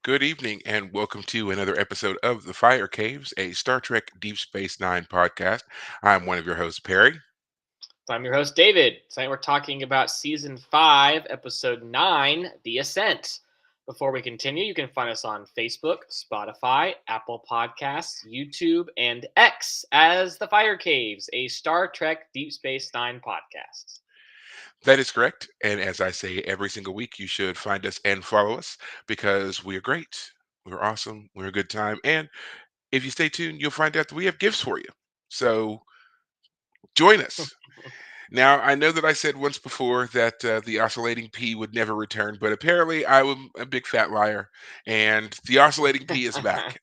Good evening, and welcome to another episode of The Fire Caves, a Star Trek Deep Space Nine podcast. I'm one of your hosts, Perry. So I'm your host, David. Tonight we're talking about Season 5, Episode 9, The Ascent. Before we continue, you can find us on Facebook, Spotify, Apple Podcasts, YouTube, and X as The Fire Caves, a Star Trek Deep Space Nine podcast. That is correct. And as I say every single week, you should find us and follow us because we are great. We're awesome. We're a good time. And if you stay tuned, you'll find out that we have gifts for you. So join us. Now, I know that I said once before that the oscillating P would never return, but apparently I am a big fat liar, and the oscillating P is back.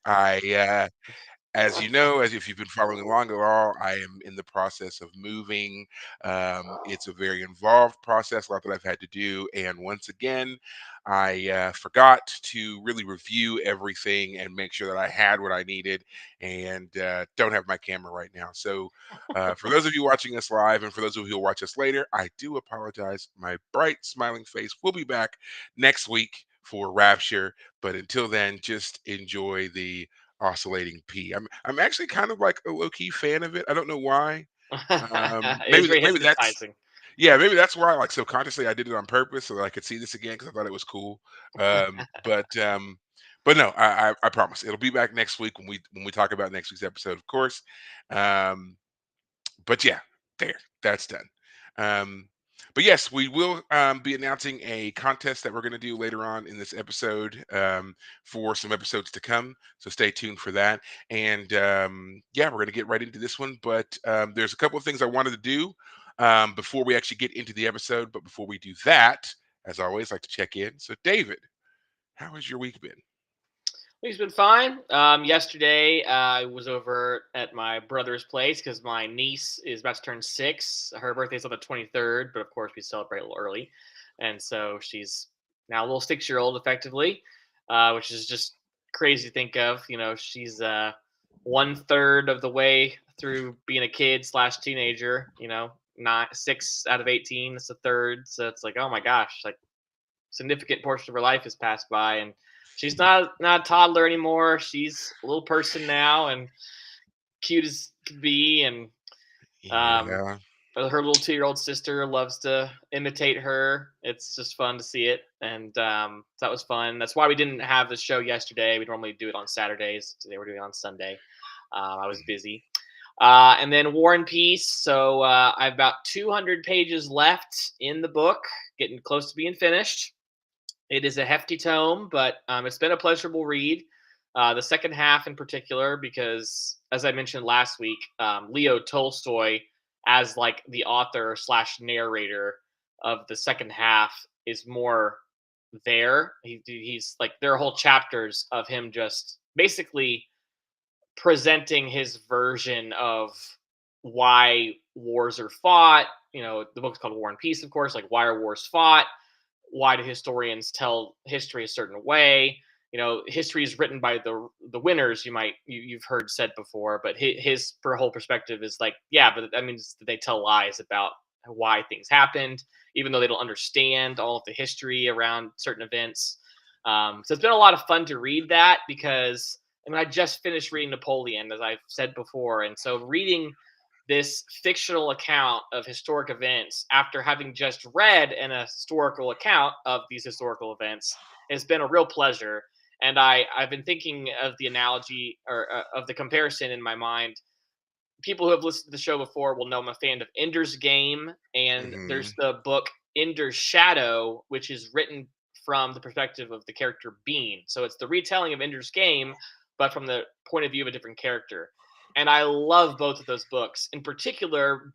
As you know, as if you've been following along at all, I am in the process of moving. It's a very involved process, a lot that I've had to do. And once again, I forgot to really review everything and make sure that I had what I needed and don't have my camera right now. So, for those of you watching us live and for those of you who will watch us later, I do apologize. My bright, smiling face will be back next week for Rapture. But until then, just enjoy the oscillating P. I'm actually kind of like a low key fan of it. I don't know why. It is very Maybe that's hypnotizing. yeah, maybe that's why. Like subconsciously, I did it on purpose so that I could see this again because I thought it was cool. But no, I promise it'll be back next week when we talk about next week's episode, of course. Um, but yeah, there, that's done. Um, but yes, we will be announcing a contest that we're going to do later on in this episode for some episodes to come. So stay tuned for that. And yeah, we're going to get right into this one. But there's a couple of things I wanted to do before we actually get into the episode. But before we do that, as always, I like to check in. So, David, how has your week been? He's been fine. Yesterday, I was over at my brother's place because my niece is about to turn 6. Her birthday's on the 23rd, but of course, we celebrate a little early. And so she's now a little 6 year old, effectively, which is just crazy to think of. She's 1/3 of the way through being a kid slash teenager, not 6 out of 18. It's a third. So it's like, oh my gosh, like significant portion of her life has passed by, and she's not a toddler anymore. She's a little person now, and cute as could be. And um, Yeah. her little 2-year-old sister loves to imitate her. It's just fun to see it, and that was fun. That's why we didn't have the show yesterday. We normally do it on Saturdays. Today we're doing it on Sunday. I was busy. And then War and Peace. So I have about 200 pages left in the book, getting close to being finished. It is a hefty tome, but it's been a pleasurable read. The second half, in particular, because as I mentioned last week, Leo Tolstoy, as like the author slash narrator of the second half, is more there. He's like there are whole chapters of him just basically presenting his version of why wars are fought. The book's called War and Peace, of course. Like, why are wars fought? Why do historians tell history a certain way? History is written by the winners. You've heard said before, but his whole perspective is like, yeah, but that means that they tell lies about why things happened, even though they don't understand all of the history around certain events. So it's been a lot of fun to read that because I just finished reading Napoleon, as I've said before, and so reading this fictional account of historic events after having just read an historical account of these historical events has been a real pleasure. And I've been thinking of the analogy or of the comparison in my mind. People who have listened to the show before will know I'm a fan of Ender's Game, and Hmm. there's the book Ender's Shadow, which is written from the perspective of the character Bean. So it's the retelling of Ender's Game, but from the point of view of a different character. And I love both of those books. In particular,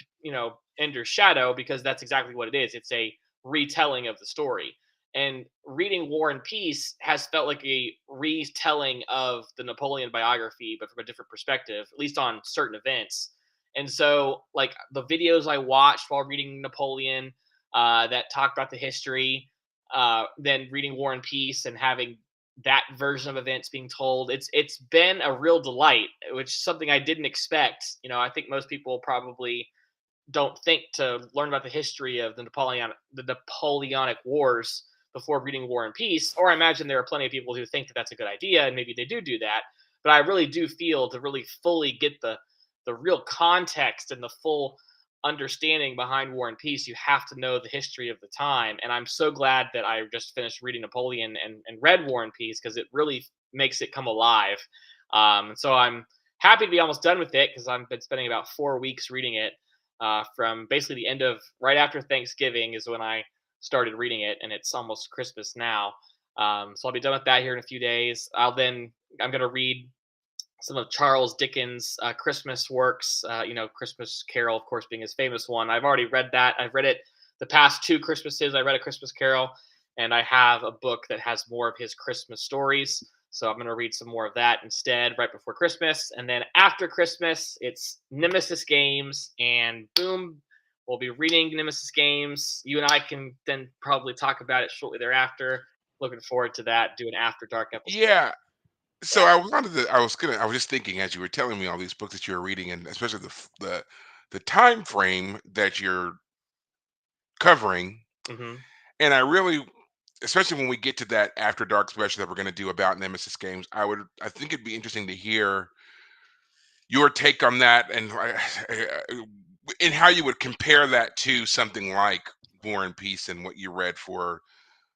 Ender's Shadow, because that's exactly what it is. It's a retelling of the story. And reading War and Peace has felt like a retelling of the Napoleon biography, but from a different perspective, at least on certain events. And so, like the videos I watched while reading Napoleon that talked about the history, then reading War and Peace and having that version of events being told, it's been a real delight, which is something I didn't expect. I think most people probably don't think to learn about the history of the Napoleonic Wars before reading War and Peace. Or I imagine there are plenty of people who think that that's a good idea, and maybe they do that. But I really do feel to really fully get the real context and the full understanding behind War and Peace, you have to know the history of the time. And I'm so glad that I just finished reading Napoleon and read War and Peace, because it really makes it come alive. So I'm happy to be almost done with it, because I've been spending about 4 weeks reading it. From basically the end of right after Thanksgiving is when I started reading it, and it's almost Christmas now. So I'll be done with that here in a few days. I'm going to read some of Charles Dickens' Christmas works. Christmas Carol, of course, being his famous one. I've already read that. I've read it the past two Christmases. I read A Christmas Carol, and I have a book that has more of his Christmas stories. So I'm going to read some more of that instead right before Christmas. And then after Christmas, it's Nemesis Games, and boom, we'll be reading Nemesis Games. You and I can then probably talk about it shortly thereafter. Looking forward to that. Do an after dark episode. Yeah. So Yeah. I was just thinking as you were telling me all these books that you were reading, and especially the time frame that you're covering. Hmm. And I really, especially when we get to that after dark special that we're going to do about Nemesis games, I think it'd be interesting to hear your take on that, and how you would compare that to something like War and Peace and what you read for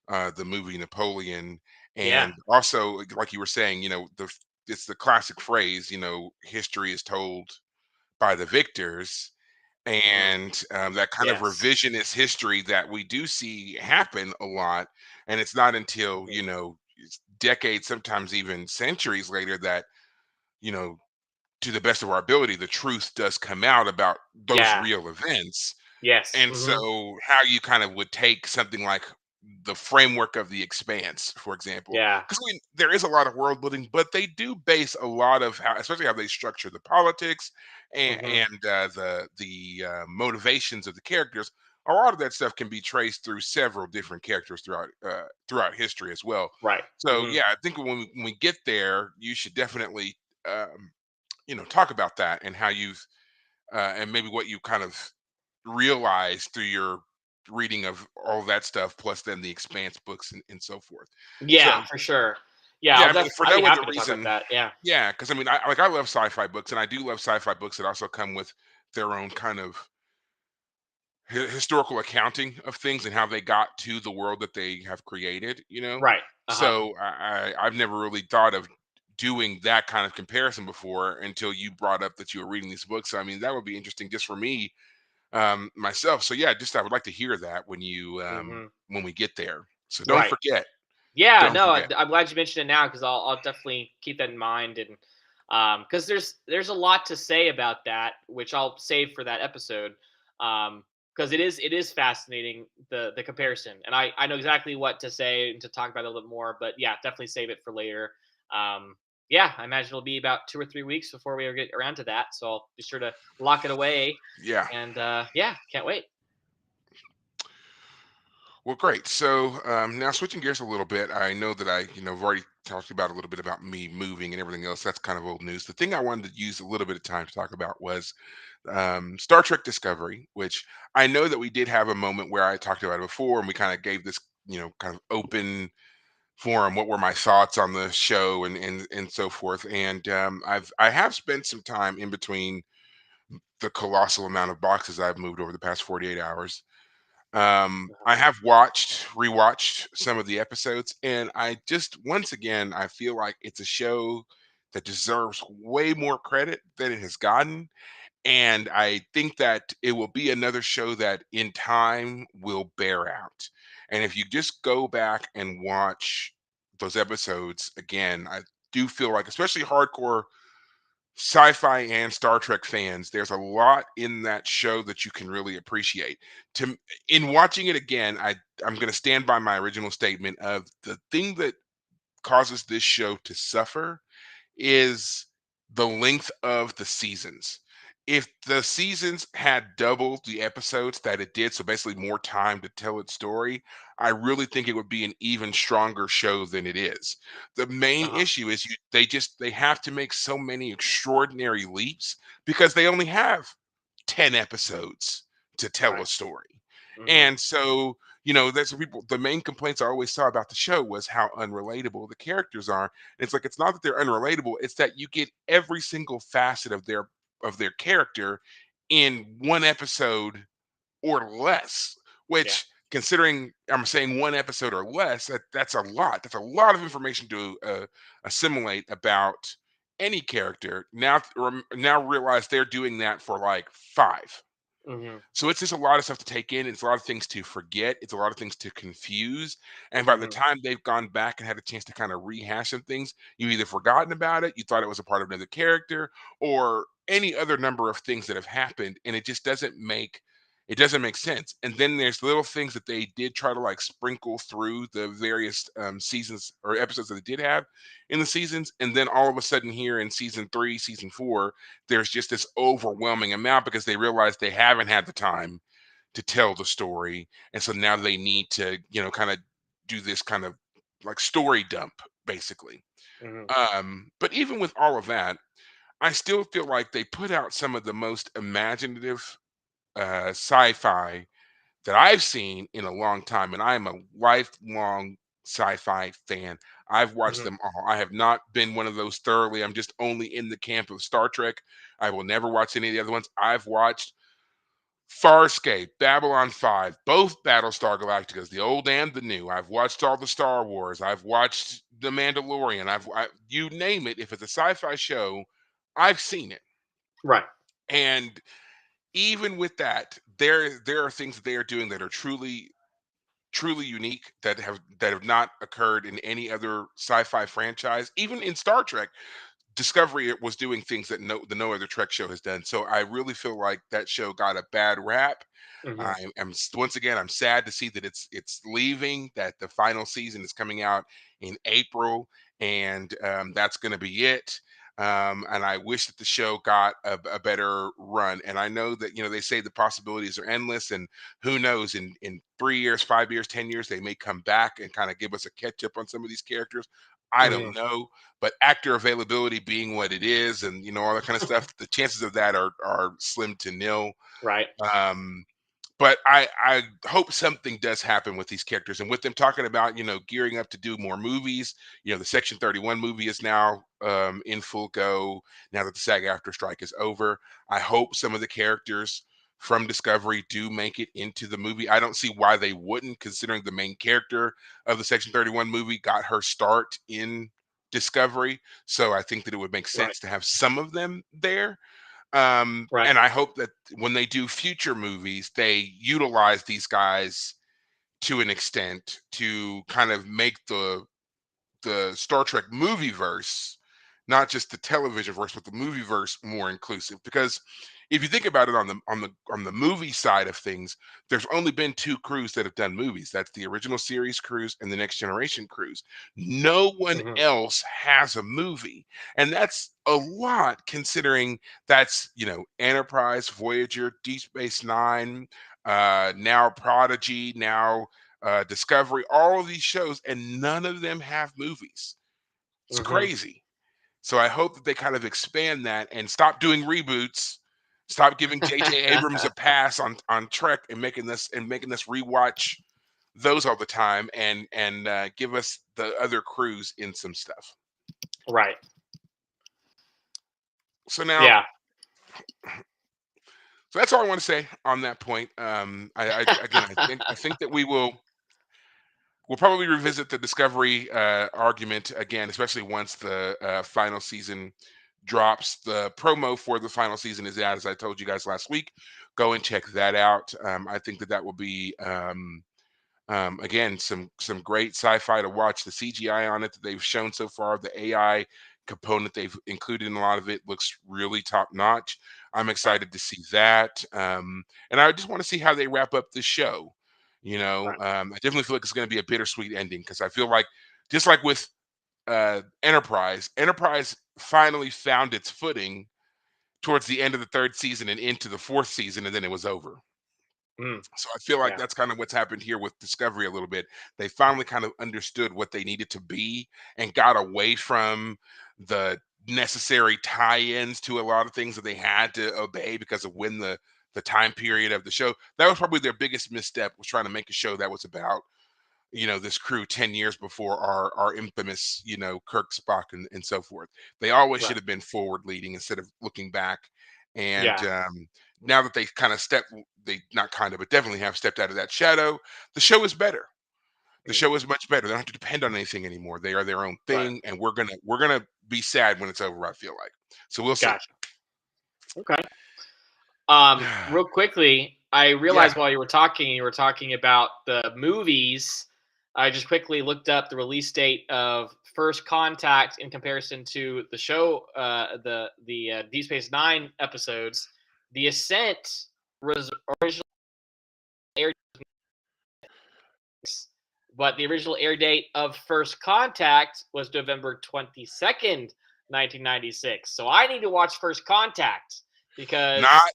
the movie Napoleon. Yeah. And also, like you were saying, it's the classic phrase, history is told by the victors. Hmm. And that kind of Yes. revisionist history that we do see happen a lot. And it's not until, Mhm. it's decades, sometimes even centuries later, that, you know, to the best of our ability, the truth does come out about those Yeah. real events. Yes. And Mhm. so, how you kind of would take something like the framework of The Expanse, for example, Yeah. because there is a lot of world building, but they do base a lot of how, especially how they structure the politics Mhm. and the motivations of the characters. A lot of that stuff can be traced through several different characters throughout history as well. Right. So, Mhm. yeah, I think when we get there, you should definitely um, talk about that and how you've and maybe what you kind of realize through your reading of all that stuff, plus then the Expanse books and so forth. So Yeah, for sure. Yeah, yeah, I mean, if for I'll be no other happy to talk about reason, that. Yeah. yeah, because I mean, I love sci-fi books, and I do love sci-fi books that also come with their own kind of historical accounting of things and how they got to the world that they have created. Right. Uh-huh. So I've never really thought of doing that kind of comparison before until you brought up that you were reading these books. So I mean, that would be interesting just for me myself. So yeah, just I would like to hear that Mhm. when we get there. So don't Right. forget. Yeah, Don't no, forget. I'm glad you mentioned it now, because I'll definitely keep that in mind. And because there's a lot to say about that, which I'll save for that episode. Because it is fascinating, the comparison, and I know exactly what to say and to talk about it a little bit more. But yeah, definitely save it for later. Um, yeah, I imagine it'll be about 2 or 3 weeks before we ever get around to that. So I'll be sure to lock it away. Yeah. And yeah, can't wait. Well, great. So now switching gears a little bit, I know that I've already talked about a little bit about me moving and everything else. That's kind of old news. The thing I wanted to use a little bit of time to talk about was Star Trek Discovery, which I know that we did have a moment where I talked about it before, and we kind of gave this, kind of open forum. What were my thoughts on the show and so forth. And I have spent some time in between the colossal amount of boxes I've moved over the past 48 hours. Uh-huh. I have rewatched some of the episodes, and I just, once again, I feel like it's a show that deserves way more credit than it has gotten. And I think that it will be another show that in time will bear out. And if you just go back and watch those episodes again, I do feel like, especially hardcore sci-fi and Star Trek fans, there's a lot in that show that you can really appreciate. To In watching it again, I'm going to stand by my original statement of the thing that causes this show to suffer is the length of the seasons. If the seasons had doubled the episodes that it did, so basically more time to tell its story, I really think it would be an even stronger show than it is. The main Uh-huh. issue is they have to make so many extraordinary leaps because they only have 10 episodes to tell Right. a story. Mhm. And so There's people. The main complaints I always saw about the show was how unrelatable the characters are. And it's like it's not that they're unrelatable; it's that you get every single facet of their character in one episode or less. Yeah. Which, considering I'm saying one episode or less, that's a lot. That's a lot of information to assimilate about any character. Now realize they're doing that for like five. Mhm. So it's just a lot of stuff to take in. It's a lot of things to forget. It's a lot of things to confuse. And by the Mhm. time they've gone back and had a chance to kind of rehash some things, you've either forgotten about it, you thought it was a part of another character, or any other number of things that have happened, and it doesn't make sense. And then there's little things that they did try to like sprinkle through the various seasons or episodes that they did have in the seasons, and then all of a sudden here in season three, season four, there's just this overwhelming amount because they realize they haven't had the time to tell the story. And so now they need to, kind of do this kind of like story dump, basically. Mhm. But even with all of that, I still feel like they put out some of the most imaginative sci-fi that I've seen in a long time, and I am a lifelong sci-fi fan. I've watched Mhm. them all. I have not been one of those thoroughly. I'm just only in the camp of Star Trek. I will never watch any of the other ones. I've watched Farscape, Babylon 5, both Battlestar Galacticas, the old and the new. I've watched all the Star Wars. I've watched The Mandalorian. You name it. If it's a sci-fi show, I've seen it. Right. And even with that, there are things that they are doing that are truly unique that have not occurred in any other sci-fi franchise. Even in Star Trek, Discovery was doing things that no other Trek show has done. So I really feel like that show got a bad rap. Mhm. Once again, I'm sad to see that it's leaving. That the final season is coming out in April, and that's going to be it. And I wish that the show got a better run. And I know that they say the possibilities are endless, and who knows? In 3 years, 5 years, 10 years, they may come back and kind of give us a catch up on some of these characters. I don't Mhm. know, but actor availability being what it is, and all that kind of stuff, the chances of that are slim to nil. Right. Um, but I hope something does happen with these characters, and with them talking about gearing up to do more movies. The Section 31 movie is now in full go now that the SAG-AFTRA strike is over. I hope some of the characters from Discovery do make it into the movie. I don't see why they wouldn't, considering the main character of the Section 31 movie got her start in Discovery. So I think that it would make Right. sense to have some of them there. Right. And I hope that when they do future movies, they utilize these guys to an extent to kind of make the Star Trek movie verse, not just the television verse, but the movie verse more inclusive. Because if you think about it on the movie side of things, there's only been two crews that have done movies. That's the original series crews and the Next Generation crews. No one Mhm. else has a movie, and that's a lot considering that's Enterprise, Voyager, Deep Space Nine, now Prodigy, now Discovery, all of these shows, and none of them have movies. It's Mhm. crazy. So I hope that they kind of expand that and stop doing reboots, stop giving J.J. Abrams a pass on Trek and making us rewatch those all the time, and give us the other crews in some stuff. Right. So now, Yeah. so that's all I want to say on that point. I again, I think that we'll probably revisit the Discovery argument again, especially once the final season drops. The promo for the final season is out, as I told you guys last week. Go and check that out. I think that will be again some great sci-fi to watch. The CGI on it that they've shown so far, the AI component they've included in a lot of it looks really top notch. I'm Right. excited to see that, and I just want to see how they wrap up the show. Right. I definitely feel like it's going to be a bittersweet ending because I feel like just like with Enterprise finally found its footing towards the end of the third season and into the fourth season, and then it was over. Mm. So I feel like Yeah. that's kind of what's happened here with Discovery a little bit. They finally kind of understood what they needed to be and got away from the necessary tie-ins to a lot of things that they had to obey because of when the the time period of the show. That was probably their biggest misstep, was trying to make a show that was about, this crew 10 years before our infamous, Kirk, Spock, and so forth. They always should Right. have been forward leading instead of looking back. And Yeah. now that they kind of they not kind of, but definitely have stepped out of that shadow, the show is better. The Mm. show is much better. They don't have to depend on anything anymore. They are their own Right. thing, and we're gonna be sad when it's over, I feel like. So we'll see. Gotcha. Okay. Real quickly, I Yeah. realized while you were talking about the movies. I just quickly looked up the release date of First Contact in comparison to the show, the Deep Space Nine episodes. The Ascent was originally aired, but the original air date of First Contact was November 22nd, 1996. So I need to watch First Contact because Not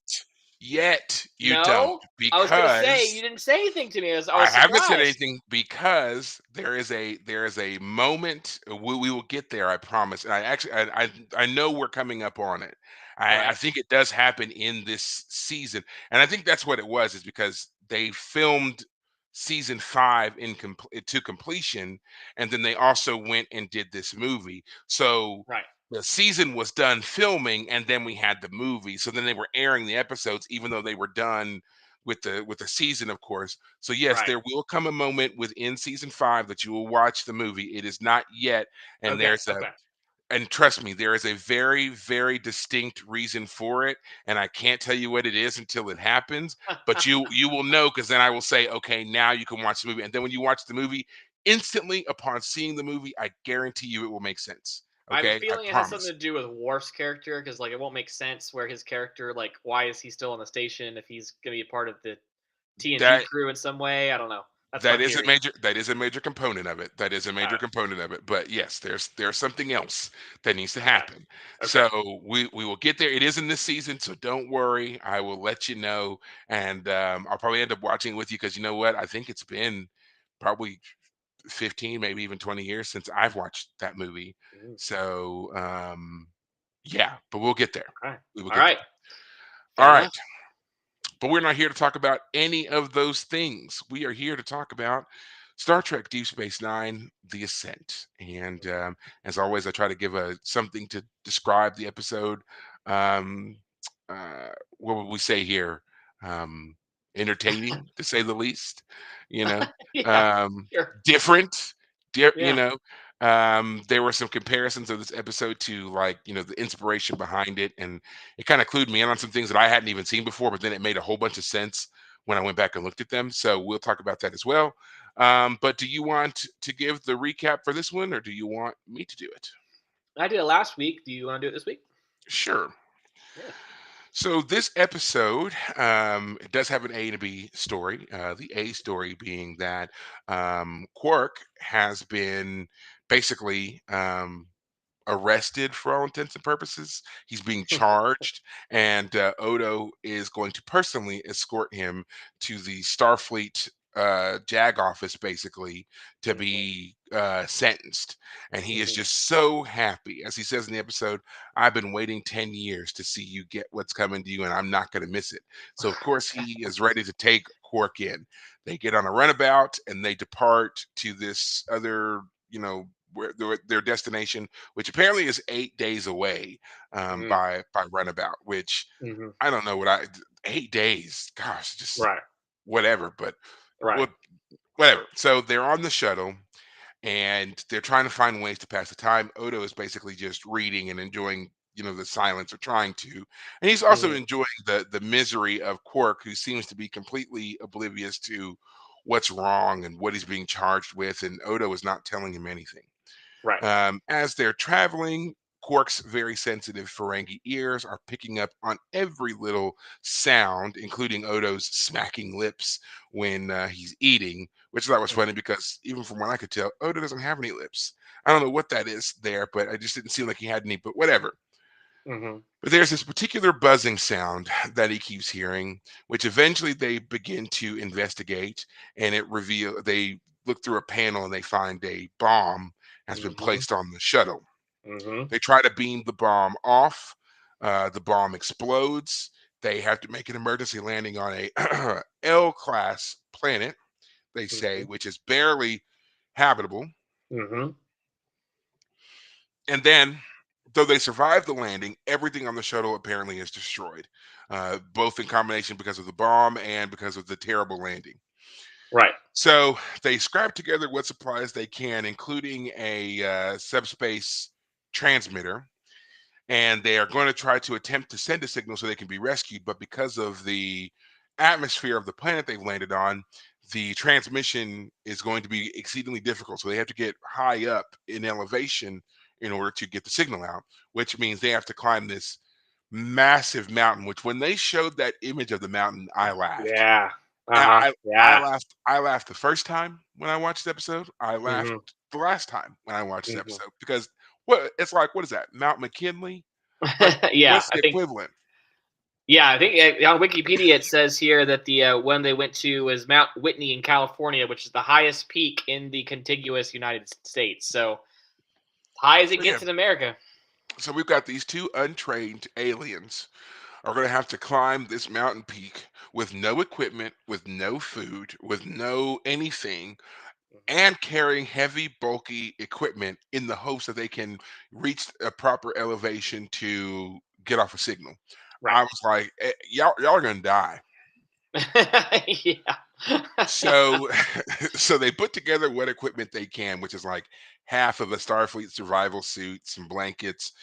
yet, you don't, no, I was gonna say you because didn't say anything to me. I I was haven't said surprised. anything, because there is a moment. We will get there, I promise. And I know we're coming up on it. I Right, think it does happen in this season, and I think that's what it was. Is because they filmed season 5 to completion, and then they also went and did this movie. So right, the season was done filming, and then we had the movie. So then they were airing the episodes, even though they were done with the season, of course. So yes, right. there will come a moment within season 5 that you will watch the movie. It is not yet, and Okay, there's a okay. and trust me, there is a very, very distinct reason for it, and I can't tell you what it is until it happens. But you will know, because then I will say, okay, now you can watch the movie. And then when you watch the movie, instantly upon seeing the movie, I guarantee you it will make sense. I have a Okay, I feeling it has something promise. to do with Worf's character because, like, it won't make sense where his character, like, why is he still on the station if he's gonna be a part of the TNG That crew in some way? I don't know. That's my That is a theory. major component of it. That is a All major right. component of it. But yes, there's something else that needs to Okay. happen. Okay. So we will get there. It is in this season, so don't worry. I will let you know, and I'll probably end up watching it with you, because you know what? I think it's been probably 15, maybe even 20 years since I've watched that movie. Mm, So yeah, but we'll get there. okay. We will All get right. there. All Fair right. enough. But we're not here to talk about any of those things. We are here to talk about Star Trek Deep Space Nine, The Ascent. And as always, I try to give something to describe the episode. Um, what would we say here? Um, Entertaining, to say the least. You know, Yeah. um, Sure. different. You Yeah. know, there were some comparisons of this episode to, like, the inspiration behind it, and it kind of clued me in on some things that I hadn't even seen before, but then it made a whole bunch of sense when I went back and looked at them. So we'll talk about that as well. But do you want to give the recap for this one, or do you want me to do it? I did it last week. Do you want to do it this week? Sure. Yeah. So this episode, it does have an A and a B story. The A story being that Quark has been basically arrested for all intents and purposes. He's being charged, and Odo is going to personally escort him to the Starfleet JAG office, basically, to Hmm. be sentenced. And he is Hmm. just so happy. As he says in the episode, I've been waiting 10 years to see you get what's coming to you, and I'm not going to miss it. So, of course, he is ready to take Quark in. They get on a runabout and they depart to this other, where their destination, which apparently is 8 days away, Hmm. by runabout. Which Hmm. I don't know 8 days. Gosh, just Right. whatever. But Right. what whatever. So they're on the shuttle and they're trying to find ways to pass the time. Odo is basically just reading and enjoying, the silence, or trying to, and he's also Hmm. enjoying the misery of Quark, who seems to be completely oblivious to what's wrong and what he's being charged with, and Odo is not telling him anything. Right. As they're traveling, Quark's very sensitive Ferengi ears are picking up on every little sound, including Odo's smacking lips when he's eating, which I thought was funny, because even from what I could tell, Odo doesn't have any lips. I don't know what that is there, but I just didn't seem like he had any, but whatever. Hmm. But there's this particular buzzing sound that he keeps hearing, which eventually they begin to investigate, and they look through a panel and they find a bomb has been Hmm. placed on the shuttle. Hmm. They try to beam the bomb off. The bomb explodes. They have to make an emergency landing on a L class planet, they say, Mhm. which is barely habitable. Mhm. And then, though they survive the landing, everything on the shuttle apparently is destroyed, both in combination because of the bomb and because of the terrible landing. Right. So they scrap together what supplies they can, including a subspace transmitter, and they are going to try to attempt to send a signal so they can be rescued. But because of the atmosphere of the planet they've landed on, the transmission is going to be exceedingly difficult. So they have to get high up in elevation in order to get the signal out, which means they have to climb this massive mountain. Which, when they showed that image of the mountain, I laughed. Yeah. Uh-huh. I Yeah. laughed. I laughed the first time when I watched the episode. I laughed Mhm. the last time when I watched the Mhm. episode because what it's like. What is that? Mount McKinley? Like, Yeah, what's I the think equivalent? yeah, I think on Wikipedia it says here that the one they went to was Mount Whitney in California, which is the highest peak in the contiguous United States. So high as it So yeah, gets in America. so we've got these two untrained aliens are going to have to climb this mountain peak with no equipment, with no food, with no anything, Mhm. and carrying heavy, bulky equipment in the hopes that they can reach a proper elevation to get off a signal. Right. I was like, y'all are gonna die. Yeah. So, so they put together what equipment they can, which is like half of a Starfleet survival suit, some blankets,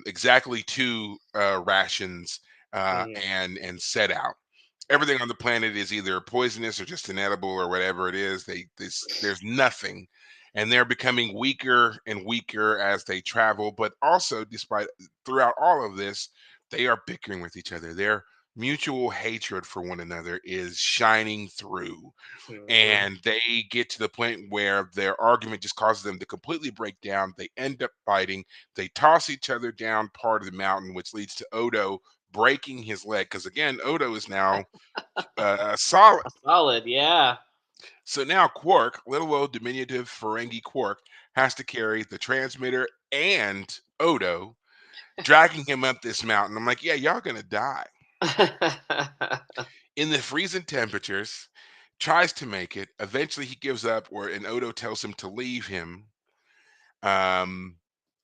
exactly two rations, Mhm. and set out. Right. Everything on the planet is either poisonous or just inedible or whatever it is. There's nothing, and they're becoming weaker and weaker as they travel. But also, despite throughout all of this, they are bickering with each other. Their mutual hatred for one another is shining through, Mhm. and they get to the point where their argument just causes them to completely break down. They end up fighting. They toss each other down part of the mountain, which leads to Odo breaking his leg because, again, Odo is now solid. Solid. Yeah. So now Quark, little old diminutive Ferengi Quark, has to carry the transmitter and Odo, dragging him up this mountain. I'm like, yeah, y'all gonna die in the freezing temperatures. Tries to make it. Eventually, he gives up, or and Odo tells him to leave him. Um,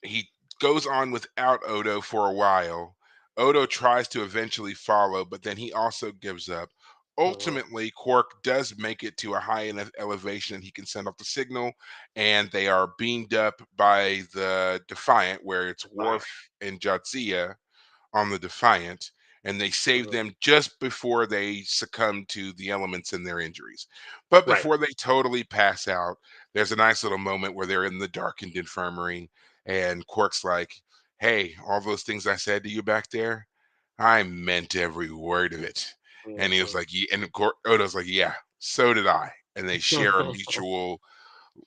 he goes on without Odo for a while. Odo tries to eventually follow, but then he also gives up. Mhm. Ultimately, Quark does make it to a high enough elevation and he can send off the signal, and they are beamed up by the Defiant, where it's Defiant. Worf and Jadzia on the Defiant, and they save Mhm. them just before they succumb to the elements and their injuries. But Right. before they totally pass out, there's a nice little moment where they're in the darkened infirmary, and Quark's like, "Hey, all those things I said to you back there, I meant every word of it." And he was Mhm. like, "Yeah," and Odo's like, "Yeah, so did I." And they share a mutual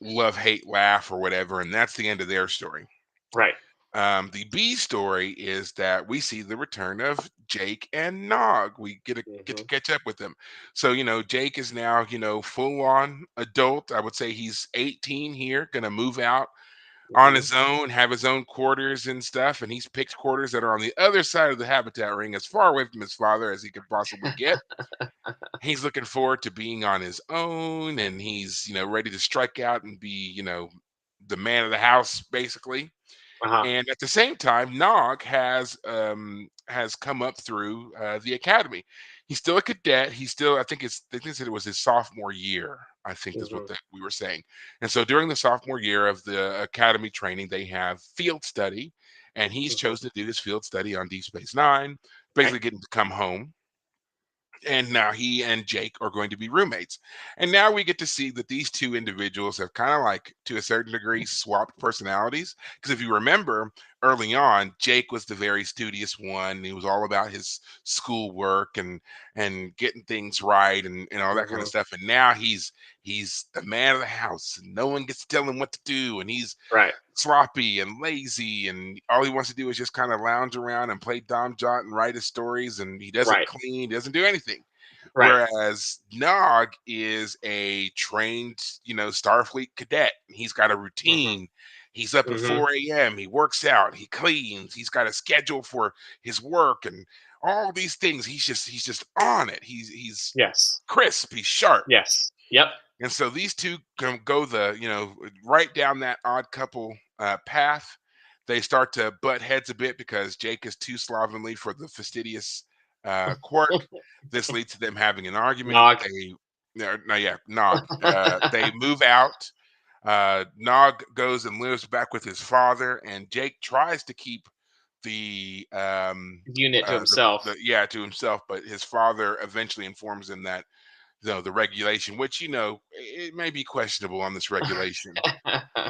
love-hate laugh or whatever, and that's the end of their story. Right. The B story is that we see the return of Jake and Nog. We get to Mhm. catch up with them. So Jake is now full on adult. I would say he's 18 here, gonna move out on Mhm. his own, have his own quarters and stuff, and he's picked quarters that are on the other side of the habitat ring, as far away from his father as he could possibly get. He's looking forward to being on his own, and he's ready to strike out and be the man of the house basically. Uh-huh. And at the same time, Nog has come up through the academy. He's still a cadet. He's still, I think they said it was his sophomore year. I think is what Mhm. we were saying. And so during the sophomore year of the academy training, they have field study, and he's Mhm. chosen to do this field study on Deep Space Nine, basically Right. getting to come home, and now he and Jake are going to be roommates. And now we get to see that these two individuals have kind of like, to a certain degree, swapped personalities. Because if you remember early on, Jake was the very studious one. He was all about his schoolwork and getting things right and all that kind of Mhm. stuff. And now he's the man of the house, and no one gets to tell him what to do. And he's Right. sloppy and lazy, and all he wants to do is just kind of lounge around and play Dom Jot and write his stories, and he doesn't Right. clean, doesn't do anything. Right. Whereas Nog is a trained, Starfleet cadet. He's got a Mhm. routine. He's up at Mhm. 4 a.m. He works out. He cleans. He's got a schedule for his work and all these things. He's just on it. He's Yes. crisp. He's sharp. Yes. Yep. And so these two can go right down that odd couple path. They start to butt heads a bit because Jake is too slovenly for the fastidious Quark. This leads to them having an argument. Nog. They, no, yeah, Nog. They move out. Nog goes and lives back with his father, and Jake tries to keep the Unit to himself. yeah, to himself, but his father eventually informs him that the regulation, which it may be questionable on this regulation,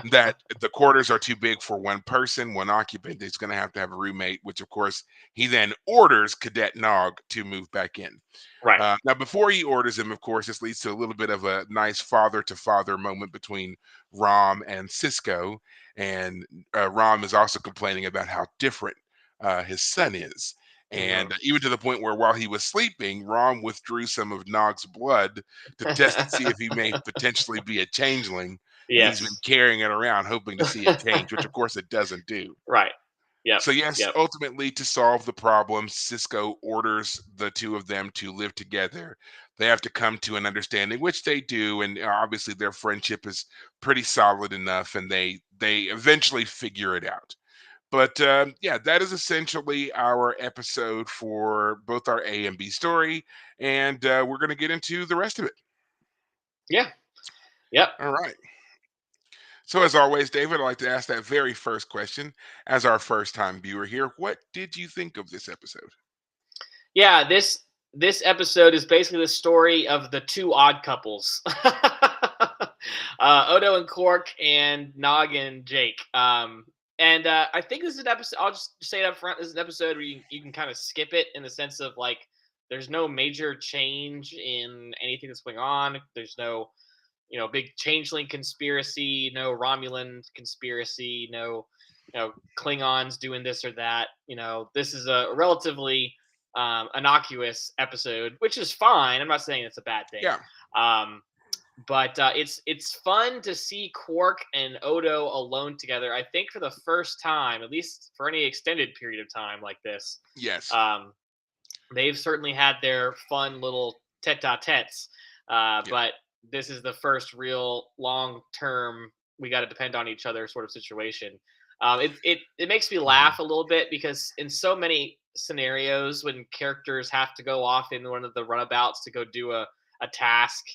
that the quarters are too big for one person, one occupant. He's going to have a roommate, which of course he then orders Cadet Nog to move back in. Right. Now, before he orders him, of course, this leads to a little bit of a nice father-to-father moment between Rom and Cisco, and Rom is also complaining about how different his son is. And Mhm. even to the point where while he was sleeping, Rom withdrew some of Nog's blood to test and see if he may potentially be a changeling. And he's been Yes. carrying it around, hoping to see it change, which of course it doesn't do. Right. Yep. So yes, Yep. ultimately to solve the problem, Cisco orders the two of them to live together. They have to come to an understanding, which they do, and obviously their friendship is pretty solid enough, and they eventually figure it out. But yeah, that is essentially our episode for both our A and B story, and we're going to get into the rest of it. Yeah. Yep. All right. So as always, David, I'd like to ask that very first question. As our first time viewer here, what did you think of this episode? Yeah, this episode is basically the story of the two odd couples, Odo and Quark, and Nog and Jake. And I think this is an episode. I'll just say it up front. This is an episode where you can kind of skip it in the sense of like there's no major change in anything that's going on. There's no big changeling conspiracy, no Romulan conspiracy, no Klingons doing this or that. This is a relatively innocuous episode, which is fine. I'm not saying it's a bad thing. Yeah. Um, but it's fun to see Quark and Odo alone together. I think for the first time, at least for any extended period of time like this, Yes. um, they've certainly had their fun little tete-a-tetes, Yeah. but this is the first real long-term we got to depend on each other sort of situation. It makes me Mhm. laugh a little bit because in so many scenarios when characters have to go off in one of the runabouts to go do a task,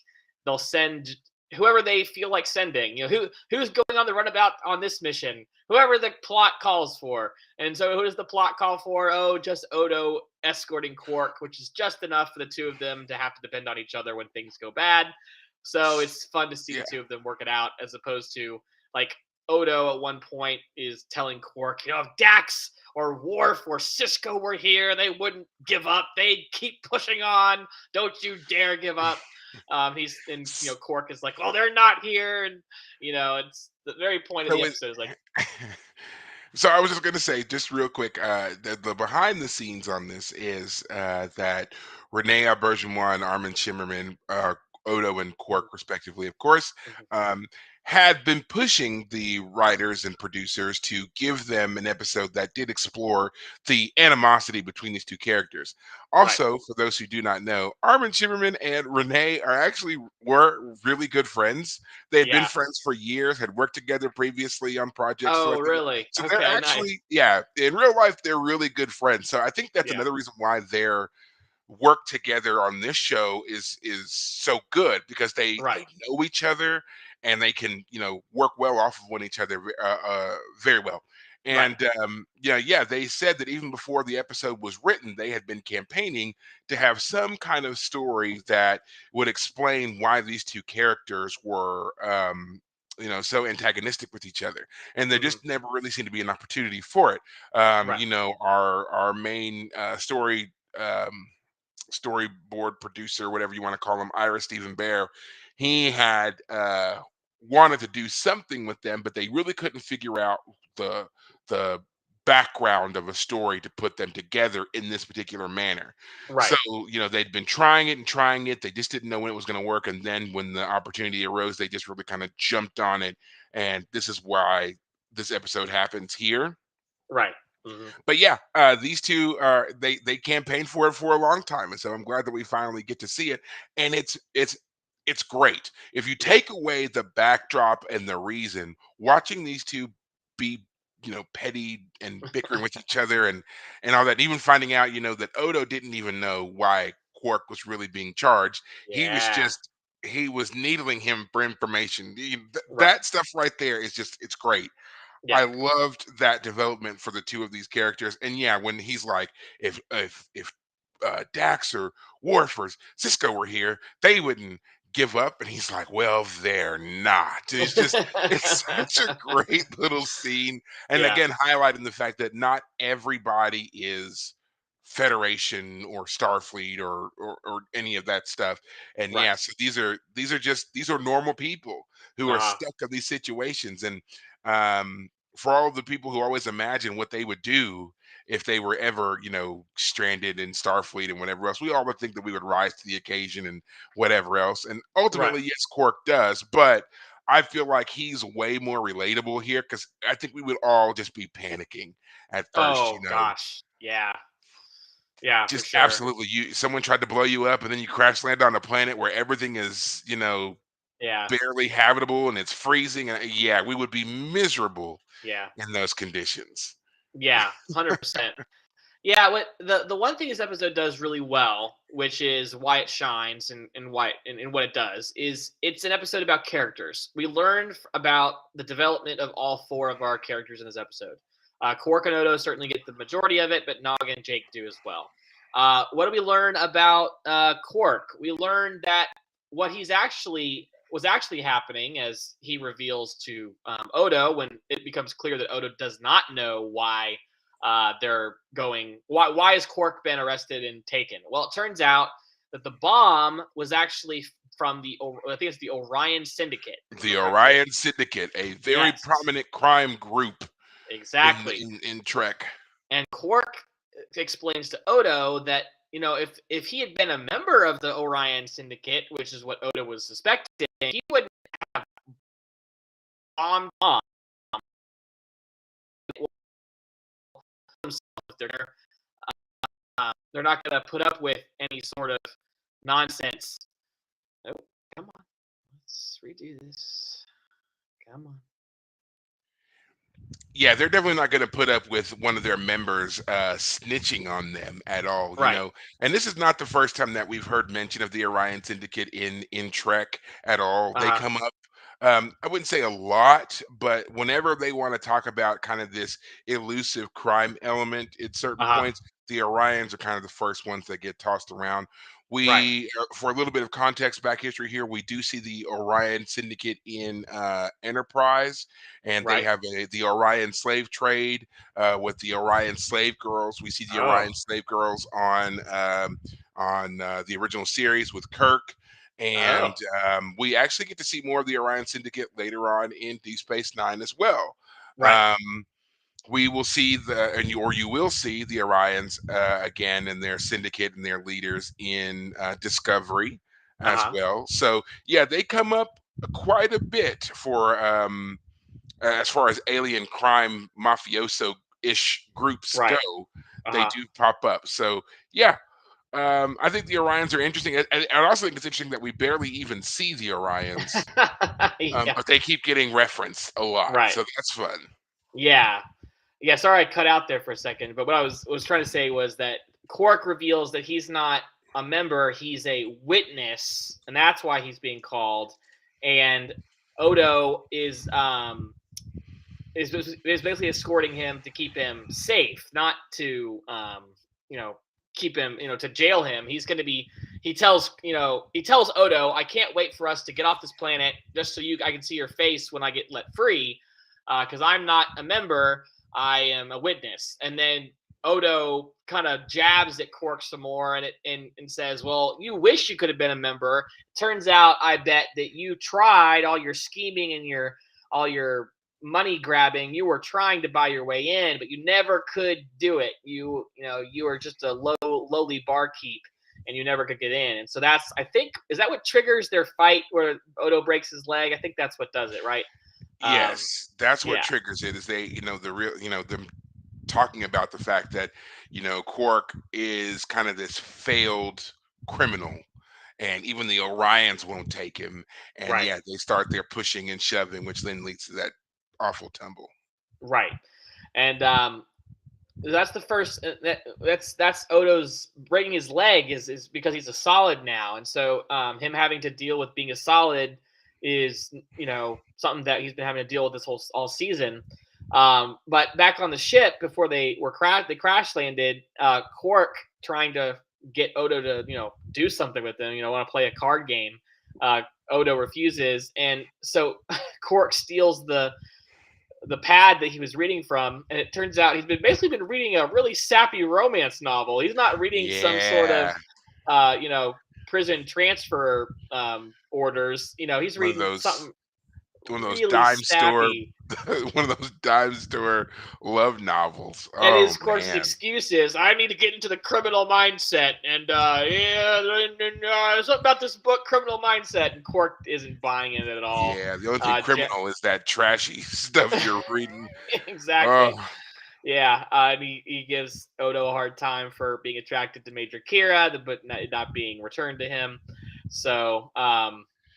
they'll send whoever they feel like sending. Who's going on the runabout on this mission? Whoever the plot calls for. And so who does the plot call for? Oh, just Odo escorting Quark, which is just enough for the two of them to have to depend on each other when things go bad. So it's fun to see the Yeah. two of them work it out as opposed to like Odo at one point is telling Quark, if Dax or Worf or Cisco were here, they wouldn't give up. They'd keep pushing on. Don't you dare give up. He's and S- Quark is like, well, they're not here, and it's the very point of the So it, episode is like, so I was just going to say, just real quick, the behind the scenes on this is that Renee Auberjonois and Armin Shimmerman, Odo and Quark, mhm, respectively, of course, mhm, um, had been pushing the writers and producers to give them an episode that did explore the animosity between these two characters. right. Also, for those who do not know, Armin Shimmerman and Renee were really good friends. They had been Yeah. friends for years, had worked together previously on projects. So I Oh, think really? so they're Okay, nice. actually, yeah, in real life, they're really good friends. So I think that's Yeah. another reason why their work together on this show is so good because they Right. know each other and they can work well off of one each other very well. Right. And yeah, they said that even before the episode was written, they had been campaigning to have some kind of story that would explain why these two characters were so antagonistic with each other, and there Hmm. just never really seemed to be an opportunity for it. Right. Our main storyboard producer, whatever you want to call him, Ira Stephen Bear, he had wanted to do something with them, but they really couldn't figure out the the background of a story to put them together in this particular manner. So, Right. they'd been trying it and trying it. They just didn't know when it was going to work. And then when the opportunity arose, they just really kind of jumped on it. And this is why this episode happens here. Right. Hmm. But yeah, these two are they campaigned for it for a long time, and so I'm glad that we finally get to see it. And it's great. If you Yeah. take away the backdrop and the reason, watching these two be petty and bickering with each other and all that, even finding out that Odo didn't even know why Quark was really being charged. He was Yeah. just he was needling him for information. Right. That stuff right there is just it's great. Yeah. I loved that development for the two of these characters. And yeah, when he's like, if Dax or Worf or Cisco were here, they wouldn't give up. And he's like, well, they're not. And it's such a great little scene. And Yeah. again, highlighting the fact that not everybody is Federation or Starfleet or any of that stuff. And Right. yeah, so these are normal people who are Uh-huh. stuck in these situations. And um for all of the people who always imagine what they would do if they were ever, stranded in Starfleet and whatever else, we all would think that we would rise to the occasion and whatever else. And Right. ultimately, yes, Quark does, but I feel like he's way more relatable here because I think we would all just be panicking at first, Oh gosh. Yeah. Yeah, for just sure. absolutely. Someone tried to blow you up and then you crash land on a planet where everything is, Yeah. barely habitable and it's freezing. And yeah, we would be miserable Yeah. in those conditions. Yeah. 100%. Yeah, what the one thing this episode does really well, which is why it shines and why and what it does, is it's an episode about characters. We learn about the development of all four of our characters in this episode. Quark and Odo certainly get the majority of it, but Nog and Jake do as well. What do we learn about Quark? We learn that what he's actually was actually happening as he reveals to Odo when it becomes clear that Odo does not know why they're going. Why has Quark been arrested and taken? Well, it turns out that the bomb was actually from I think it's the Orion Syndicate, if I The remember correctly. Orion Syndicate, a very Yes, prominent crime group exactly. in Trek. And Quark explains to Odo that if he had been a member of the Orion Syndicate, which is what Odo was suspecting, he would bomb themselves. They're not going to put up with any sort of nonsense. Oh, come on. Let's redo this. Come on. Yeah, they're definitely not going to put up with one of their members snitching on them at all, Right. And this is not the first time that we've heard mention of the Orion Syndicate in Trek at all. They Uh-huh. come up, I wouldn't say a lot, but whenever they want to talk about kind of this elusive crime element at certain Uh-huh. points, the Orions are kind of the first ones that get tossed around. Right. For a little bit of context, back history here, we do see the Orion Syndicate in Enterprise, and they Right. have the Orion slave trade with the Orion slave girls. We see the Oh. Orion slave girls on the original series with Kirk, Oh. and we actually get to see more of the Orion Syndicate later on in Deep Space Nine as well. Right. Um, we will see you will see the Orions again and their syndicate and their leaders in Discovery as Uh-huh. well. So yeah, they come up quite a bit for as far as alien crime mafioso ish groups go. Right. They Uh-huh. do pop up. So yeah. I think the Orions are interesting. I also think it's interesting that we barely even see the Orions, Yeah. but they keep getting referenced a lot. Right. So that's fun. Yeah. Yeah, sorry I cut out there for a second, but what I was trying to say was that Quark reveals that he's not a member, he's a witness, and that's why he's being called. And Odo is basically escorting him to keep him safe, not to you know keep him to jail him. He's going to be he tells Odo, I can't wait for us to get off this planet just so I can see your face when I get let free, because I'm not a member, I am a witness. And then Odo kind of jabs at Quark some more and says, well, you wish you could have been a member. Turns out, I bet that you tried all your scheming and all your money grabbing. You were trying to buy your way in, but you never could do it. You were just a lowly barkeep, and you never could get in. And so I think, is that what triggers their fight where Odo breaks his leg? I think that's what does it, right? Um, Yes, that's what yeah, triggers it. Is they, the real, them talking about the fact that Quark is kind of this failed criminal, and even the Orions won't take him. And right, yeah, they start their pushing and shoving, which then leads to that awful tumble. right, and that's the first. That's Odo's breaking his leg is because he's a solid now, and so him having to deal with being a solid is something that he's been having to deal with this whole all season. But back on the ship before they crash landed. Quark trying to get Odo to do something with him. Want to play a card game. Uh, Odo refuses, and so Quark steals the pad that he was reading from, and it turns out he's been basically been reading a really sappy romance novel. He's not reading some sort of Yeah, uh, you know prison transfer orders. He's one of reading those something one of those really dime store sappy. one of those dime store love novels. And Oh his, of course, man. excuse is, I need to get into the criminal mindset. And something about this book, Criminal Mindset. And Quark isn't buying it at all. Yeah, the only thing Je- criminal is that trashy stuff you're reading. exactly. Oh, Yeah, and he gives Odo a hard time for being attracted to Major Kira, but not being returned to him. So,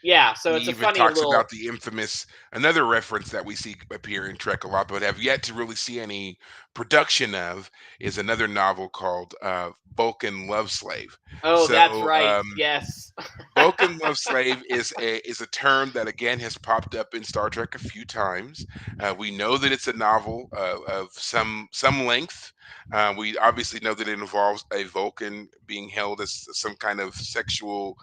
yeah, so he it's a even funny talks about little. the infamous another reference that we see appear in Trek a lot, but have yet to really see any production of is another novel called Vulcan Love Slave. Oh, that's So right. Yes. Vulcan love slave is a term that again has popped up in Star Trek a few times. We know that it's a novel of some length. We obviously know that it involves a Vulcan being held as some kind of sexual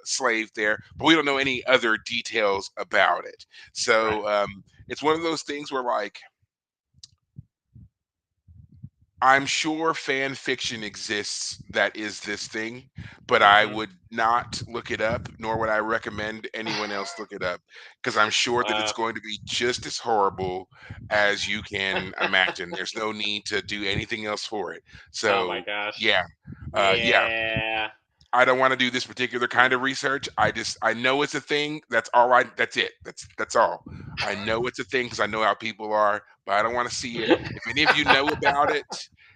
slave there, but we don't know any other details about it. Right. So it's one of those things where like I'm sure fan fiction exists that is this thing, but I Hmm. would not look it up, nor would I recommend anyone else look it up, because I'm sure that it's Wow. going to be just as horrible as you can imagine. There's no need to do anything else for it. Oh my So, gosh. yeah, yeah, Yeah. I don't want to do this particular kind of research. I know it's a thing. That's all I. That's it. That's all. I know it's a thing because I know how people are, but I don't want to see it. If any of you know about it,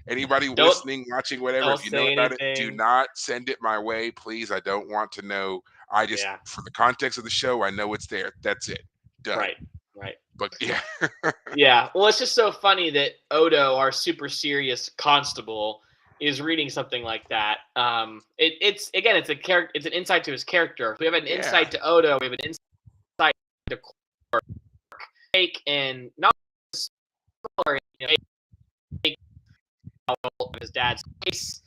anybody don't listening, watching, whatever, don't if you know say about it, do anything. not send it my way, please. I don't want to know. I just, Yeah. for the context of the show, I know it's there. That's it. Done. Right. Right. But yeah, Yeah. Well, it's just so funny that Odo, our super serious constable, is reading something like that. It's again, it's a character. It's an insight to his character. If we have an yeah, insight to Odo, we have an insight to Jake, and not similar, Jake of his dad's face.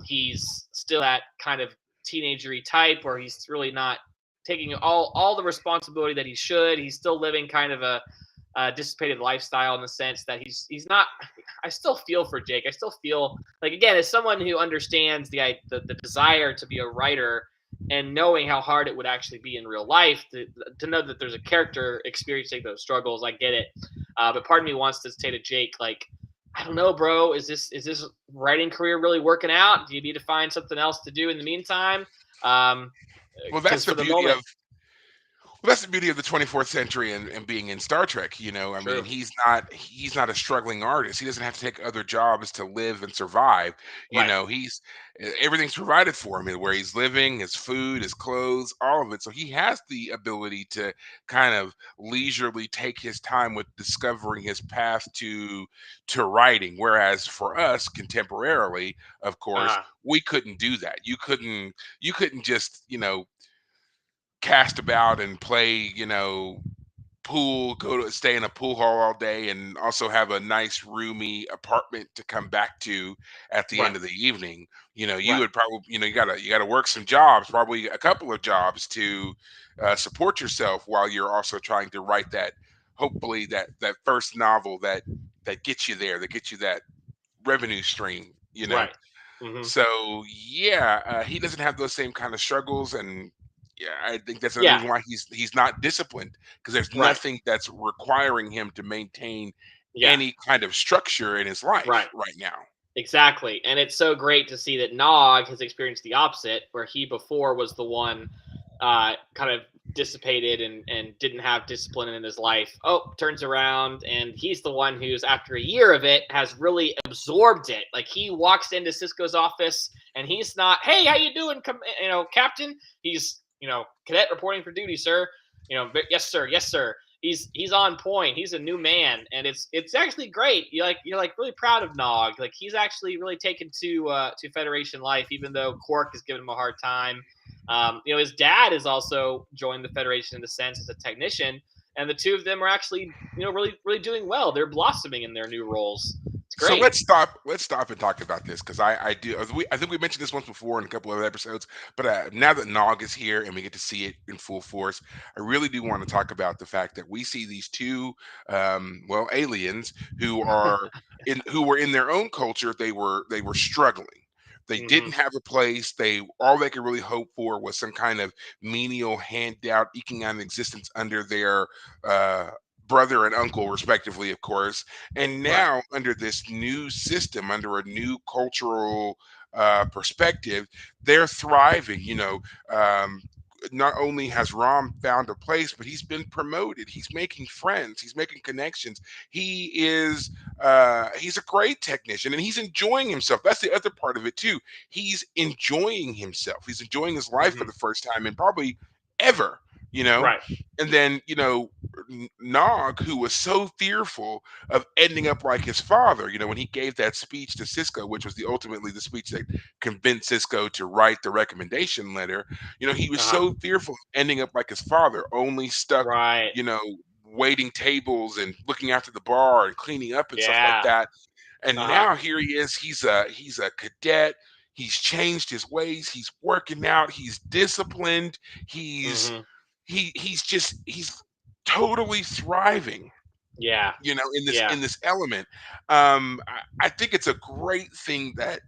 He's still that kind of teenagery type where he's really not taking all the responsibility that he should. He's still living kind of a dissipated lifestyle in the sense that he's not. I still feel for Jake. I still feel like, again, as someone who understands the desire to be a writer and knowing how hard it would actually be in real life to know that there's a character experiencing those struggles. I get it, but part of me wants to say to Jake, like, I don't know, bro. Is this writing career really working out? Do you need to find something else to do in the meantime? Um, well, because that's the for the beauty moment, of Well, that's the beauty of the 24th century and being in Star Trek. I mean, true, he's not a struggling artist. He doesn't have to take other jobs to live and survive. right? He's everything's provided for him, where he's living, his food, his clothes, all of it. So he has the ability to kind of leisurely take his time with discovering his path to writing. Whereas for us, contemporarily, of course, Uh, we couldn't do that. You couldn't just cast about and play, pool, go to stay in a pool hall all day, and also have a nice roomy apartment to come back to at the end right, of the evening. You right, would probably, you gotta work some jobs, probably a couple of jobs to support yourself while you're also trying to write that, hopefully that first novel that gets you there, that gets you that revenue stream. right. Hmm. So yeah, he doesn't have those same kind of struggles, and yeah, I think that's another Yeah, reason why he's not disciplined, because there's right. nothing that's requiring him to maintain Yeah, any kind of structure in his life right. right now. Exactly. And it's so great to see that Nog has experienced the opposite, where he before was the one kind of dissipated and didn't have discipline in his life. Oh, turns around and he's the one who's, after a year of it, has really absorbed it. Like, he walks into Cisco's office and he's not, hey, how you doing, Captain? He's, cadet reporting for duty, sir. Yes, sir, yes, sir. He's on point. He's a new man, and it's actually great. You're like really proud of Nog. Like, he's actually really taken to Federation life, even though Quark is giving him a hard time. His dad has also joined the Federation in the sense as a technician, and the two of them are actually, really, really doing well. They're blossoming in their new roles. It's So great. let's stop and talk about this because I think we mentioned this once before in a couple of episodes, but now that Nog is here and we get to see it in full force, I really do want to talk about the fact that we see these two aliens who are in who were in their own culture. They were struggling. They Hmm. didn't have a place. They all they could really hope for was some kind of menial handout, eking out an existence under their uh, brother and uncle, respectively, of course. And Right. now, under this new system, under a new cultural perspective, they're thriving. Not only has Rom found a place, but he's been promoted. He's making friends. He's making connections. He's a great technician, and he's enjoying himself. That's the other part of it too. He's enjoying himself. He's enjoying his life for Hmm. the first time and probably ever. You know, Right. and then Nog, who was so fearful of ending up like his father, when he gave that speech to Cisco, which was ultimately the speech that convinced Cisco to write the recommendation letter. He was Uh-huh. so fearful of ending up like his father, only stuck, Right. you know, waiting tables and looking after the bar and cleaning up and stuff like Yeah. that. And Uh-huh. now here he is. He's a cadet. He's changed his ways. He's working out. He's disciplined. He's Hmm. he's totally thriving, Yeah. in this Yeah. element. I think it's a great thing that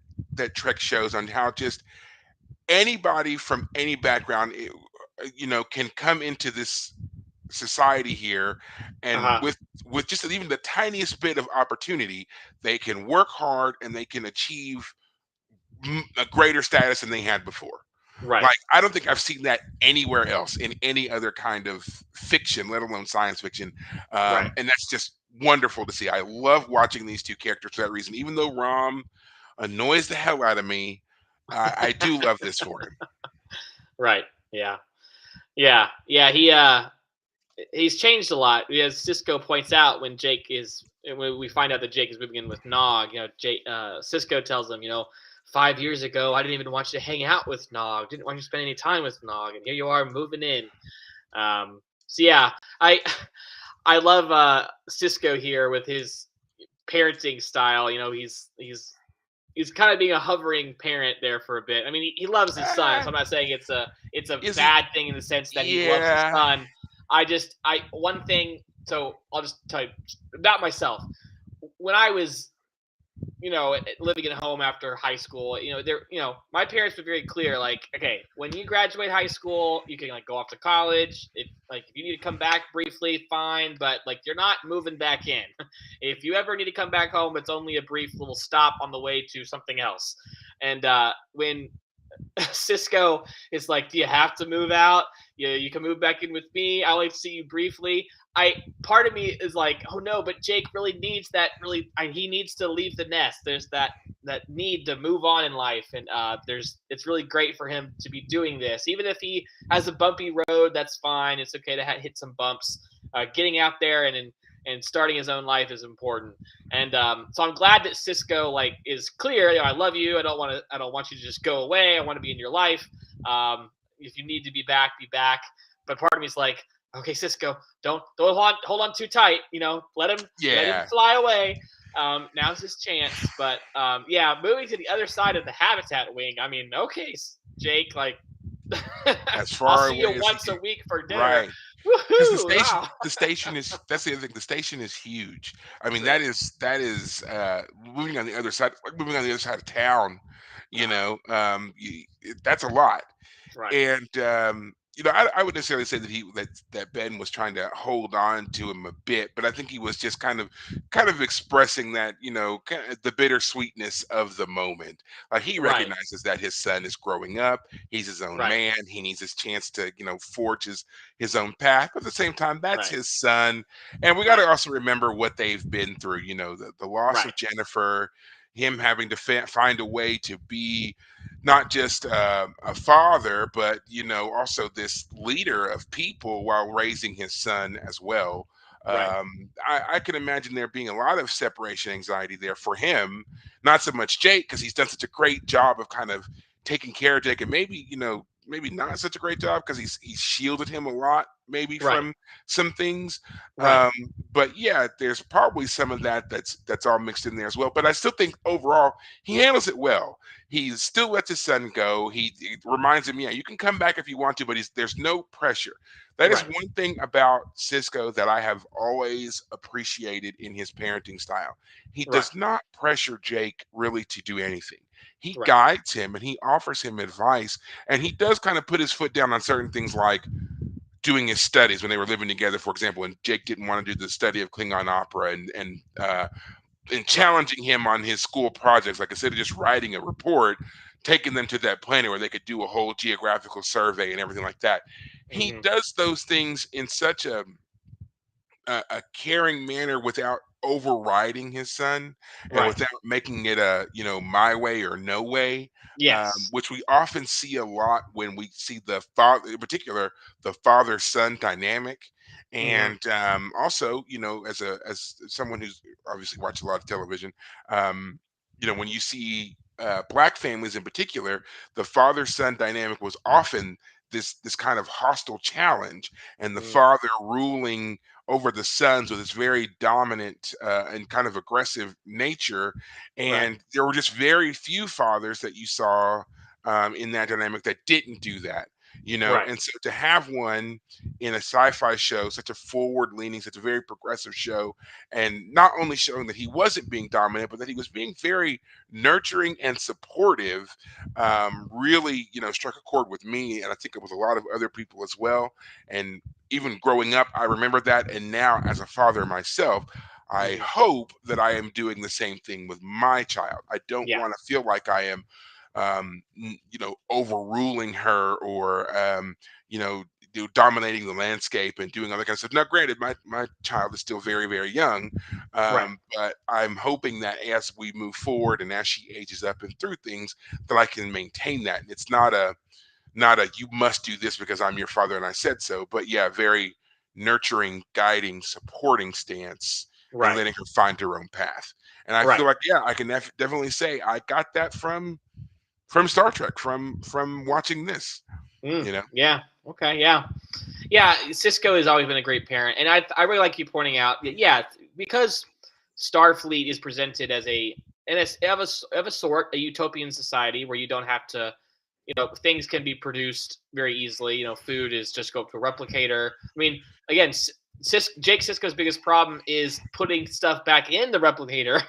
Trek shows on how just anybody from any background, can come into this society here, and Uh-huh. with just even the tiniest bit of opportunity, they can work hard and they can achieve a greater status than they had before. Right. Like, I don't think I've seen that anywhere else in any other kind of fiction, let alone science fiction. Right. And that's just wonderful to see. I love watching these two characters for that reason. Even though Rom annoys the hell out of me, I do love this for him. Right. Yeah. Yeah. Yeah. He's changed a lot. As Cisco points out, when we find out that Jake is moving in with Nog, Cisco tells him, 5 years ago, I didn't even want you to hang out with Nog. Didn't want you to spend any time with Nog, and here you are moving in. So yeah, I I love Cisco here with his parenting style. He's kind of being a hovering parent there for a bit. I mean, he loves his son, so Ah, I'm not saying it's a is he? bad thing in the sense that he loves his Yeah. son. I one thing. So I'll just tell you about myself. When I was living at home after high school, my parents were very clear. Like, okay, when you graduate high school, you can like go off to college. If you need to come back briefly, fine, but like you're not moving back in. If you ever need to come back home, it's only a brief little stop on the way to something else. And when Cisco is like, "Do you have to move out? You can move back in with me. I only see you briefly." I Part of me is like, "Oh no," but Jake really needs that. He needs to leave the nest. There's that need to move on in life, and it's really great for him to be doing this. Even if he has a bumpy road, that's fine. It's okay to hit some bumps. Getting out there and starting his own life is important. And so I'm glad that Cisco like is clear. I love you. I don't want you to just go away. I want to be in your life. If you need to be back, be back. But part of me is like, okay, Cisco, don't hold on too tight. Let him Yeah. fly away. Now's his chance. But yeah, moving to the other side of the habitat wing. I mean, okay, Jake, like As I'll far see you away as he once a can. week for dinner. Right. Because Woohoo! Wow. the station is that's the other thing. The station is huge. I mean, Right. that is moving on the other side, like moving on the other side of town. Uh-huh. That's a lot. Right. And I wouldn't necessarily say that that Ben was trying to hold on to him a bit, but I think he was just kind of expressing that, kind of the bittersweetness of the moment. Like he Right. recognizes that his son is growing up. He's his own Right. man. He needs his chance to, forge his own path. But at the same time, that's Right. his son, and we got to Right. also remember what they've been through. The loss Right. of Jennifer, him having to find a way to be not just a father, but also this leader of people while raising his son as well. Right. I can imagine there being a lot of separation anxiety there for him. Not so much Jake because he's done such a great job of kind of taking care of Jake, and maybe maybe not such a great job because he's shielded him a lot maybe Right. from some things. Right. Um, but yeah, there's probably some of that's all mixed in there as well. But I still think overall he handles it well. He still lets his son go. He reminds him, yeah, you can come back if you want to, but there's no pressure. That is Right. one thing about Cisco that I have always appreciated in his parenting style. He Right. does not pressure Jake really to do anything. He Right. guides him and he offers him advice, and he does kind of put his foot down on certain things like doing his studies when they were living together, for example, and Jake didn't want to do the study of Klingon opera and Right. challenging him on his school projects. Like instead of just writing a report, taking them to that planet where they could do a whole geographical survey and everything like that. He Hmm. does those things in such a caring manner without overriding his son and Right. without making it a my way or no way, Yes. which we often see a lot when we see the father, in particular the father son dynamic. Hmm. And also, as someone who's obviously watched a lot of television, when you see black families in particular, the father son dynamic was often this kind of hostile challenge, and the Hmm. father ruling over the sons with this very dominant and kind of aggressive nature. Right. And there were just very few fathers that you saw in that dynamic that didn't do that. Right. And so to have one in a sci-fi show, such a forward-leaning, such a very progressive show, and not only showing that he wasn't being dominant, but that he was being very nurturing and supportive, really, struck a chord with me, and I think it was a lot of other people as well. And even growing up, I remember that. And now, as a father myself, I Hmm. hope that I am doing the same thing with my child. I don't Yeah. want to feel like I am, overruling her or, you know, dominating the landscape and doing other kind of stuff. Now, granted, my child is still very, very young, Right. but I'm hoping that as we move forward and as she ages up and through things, that I can maintain that. And it's not a you must do this because I'm your father and I said so, but yeah, very nurturing, guiding, supporting stance and Right. letting her find her own path. And I feel Right. like, yeah, I can definitely say I got that from Star Trek, from watching this, Mm. you know. Yeah. Okay. Yeah. Yeah. Cisco has always been a great parent, and I really like you pointing out. Yeah, because Starfleet is presented as of a sort a utopian society where you don't have to, things can be produced very easily. Food is just go up to a replicator. I mean, again, Jake Sisko's biggest problem is putting stuff back in the replicator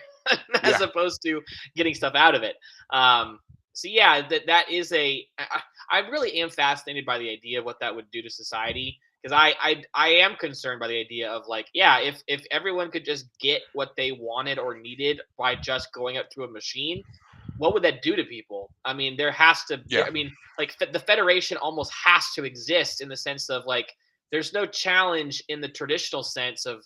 as Yeah, opposed to getting stuff out of it. Um, so yeah, that is I really am fascinated by the idea of what that would do to society, because I am concerned by the idea of, like, yeah, if everyone could just get what they wanted or needed by just going up to a machine, what would that do to people? I mean, yeah, I mean, like, the Federation almost has to exist in the sense of, like, there's no challenge in the traditional sense of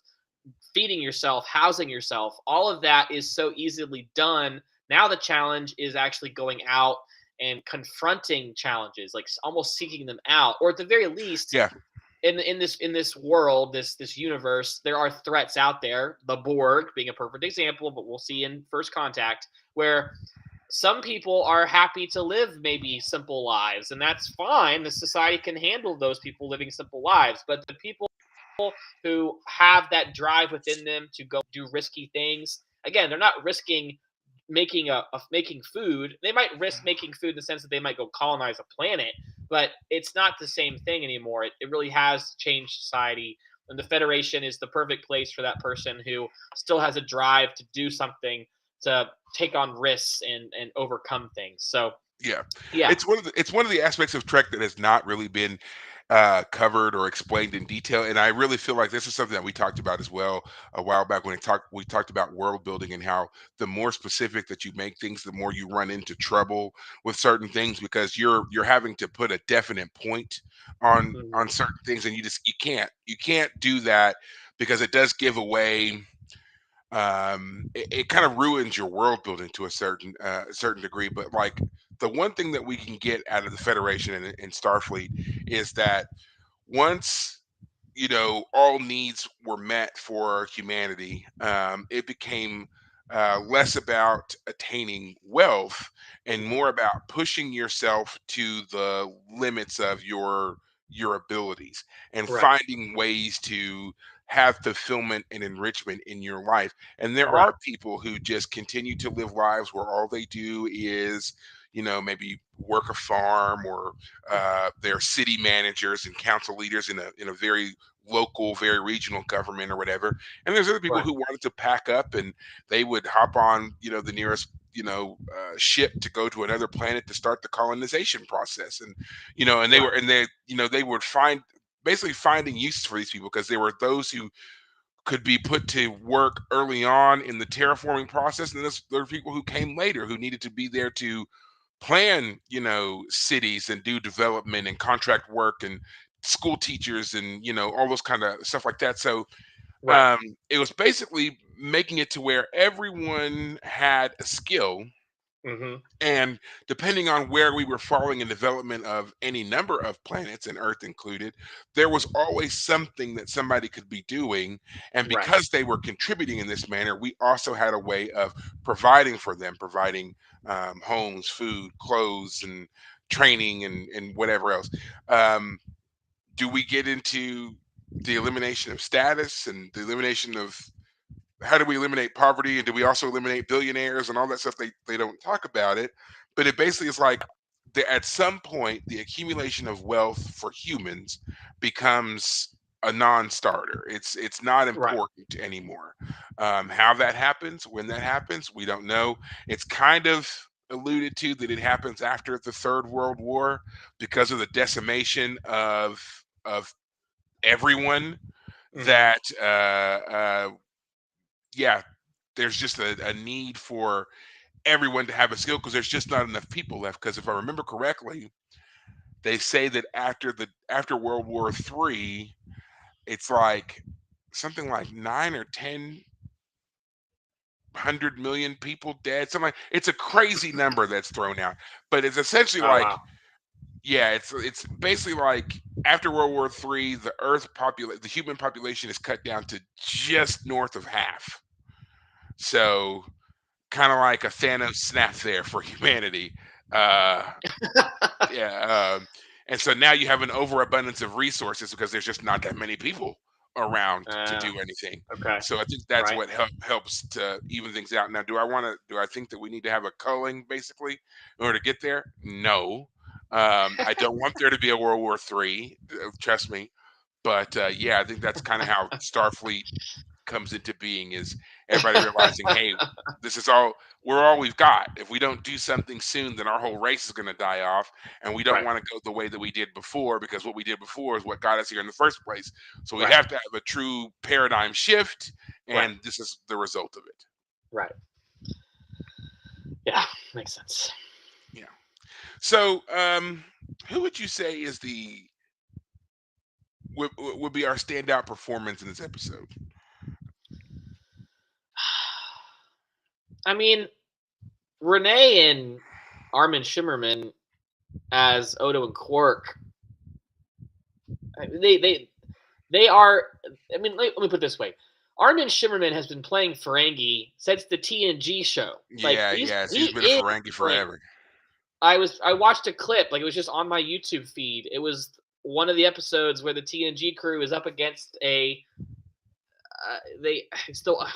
feeding yourself, housing yourself. All of that is so easily done. Now the challenge is actually going out and confronting challenges, like almost seeking them out, or at the very least, yeah, in this world, this universe, there are threats out there. The Borg being a perfect example, but we'll see in First Contact, where some people are happy to live maybe simple lives, and that's fine. The society can handle those people living simple lives, but the people who have that drive within them to go do risky things, again, they're not risking making food. They might risk making food in the sense that they might go colonize a planet, but it's not the same thing anymore. It really has changed society, and the Federation is the perfect place for that person who still has a drive to do something, to take on risks and overcome things. So yeah. yeah. It's one of the aspects of Trek that has not really been covered or explained in detail. And I really feel like this is something that we talked about as well a while back when we talked about world building and how the more specific that you make things, the more you run into trouble with certain things because you're having to put a definite point Mhm. on certain things, and you can't do that because it does give away it kind of ruins your world building to a certain degree. But like the one thing that we can get out of the Federation and Starfleet is that once all needs were met for humanity, it became less about attaining wealth and Mhm. more about pushing yourself to the limits of your abilities and Right. finding ways to have fulfillment and enrichment in your life. And there Right. are people who just continue to live lives where all they do is maybe work a farm, or they're city managers and council leaders in a very local, very regional government or whatever. And there's other people Right. who wanted to pack up and they would hop on, the nearest, ship to go to another planet to start the colonization process. And Right. they would find basically finding uses for these people because there were those who could be put to work early on in the terraforming process, and there are people who came later who needed to be there to plan, cities and do development and contract work and school teachers and all those kind of stuff like that. So Right. it was basically making it to where everyone had a skill, Mhm. and depending on where we were falling in development of any number of planets, and Earth included, there was always something that somebody could be doing. And Right. because they were contributing in this manner, we also had a way of providing for them, providing homes, food, clothes, and training, and whatever else. Um, do we get into the elimination of status and the elimination of how do we eliminate poverty, and do we also eliminate billionaires and all that stuff? They don't talk about it, but it basically is like at some point the accumulation of wealth for humans becomes a non-starter. It's not Right. important anymore. How that happens, when that happens, we don't know. It's kind of alluded to that it happens after the Third World War because of the decimation of everyone, Mhm. that yeah, there's just a need for everyone to have a skill because there's just not enough people left. Because if I remember correctly, they say that after World War III, it's like something like 9 or 10 hundred million people dead. Something like, it's a crazy number that's thrown out, but it's essentially Oh like, wow. yeah, it's basically like after World War III, the human population is cut down to just north of half. So kind of like a Thanos snap there for humanity. Uh, yeah, and so now you have an overabundance of resources because there's just not that many people around to Uh, do anything. okay. So I think that's Right. what helps to even things out. Now, do I think that we need to have a culling basically in order to get there? No. I don't want there to be a World War III. Trust me. But yeah, I think that's kind of how Starfleet comes into being, is everybody realizing, hey, this is all we've got. If we don't do something soon, then our whole race is going to die off, and we don't Right. want to go the way that we did before, because what we did before is what got us here in the first place. So we Right. have to have a true paradigm shift, Right. and this is the result of it. Right. Yeah. Makes sense. Yeah. So who would you say is the would be our standout performance in this episode? I mean, Renee and Armin Shimmerman as Odo and Quark. They are. I mean, let me put it this way: Armin Shimmerman has been playing Ferengi since the TNG show. Like Yeah, yes, he he's been a is Ferengi Ferengi. forever. I watched a clip, like it was just on my YouTube feed. It was one of the episodes where the TNG crew is up against a they still I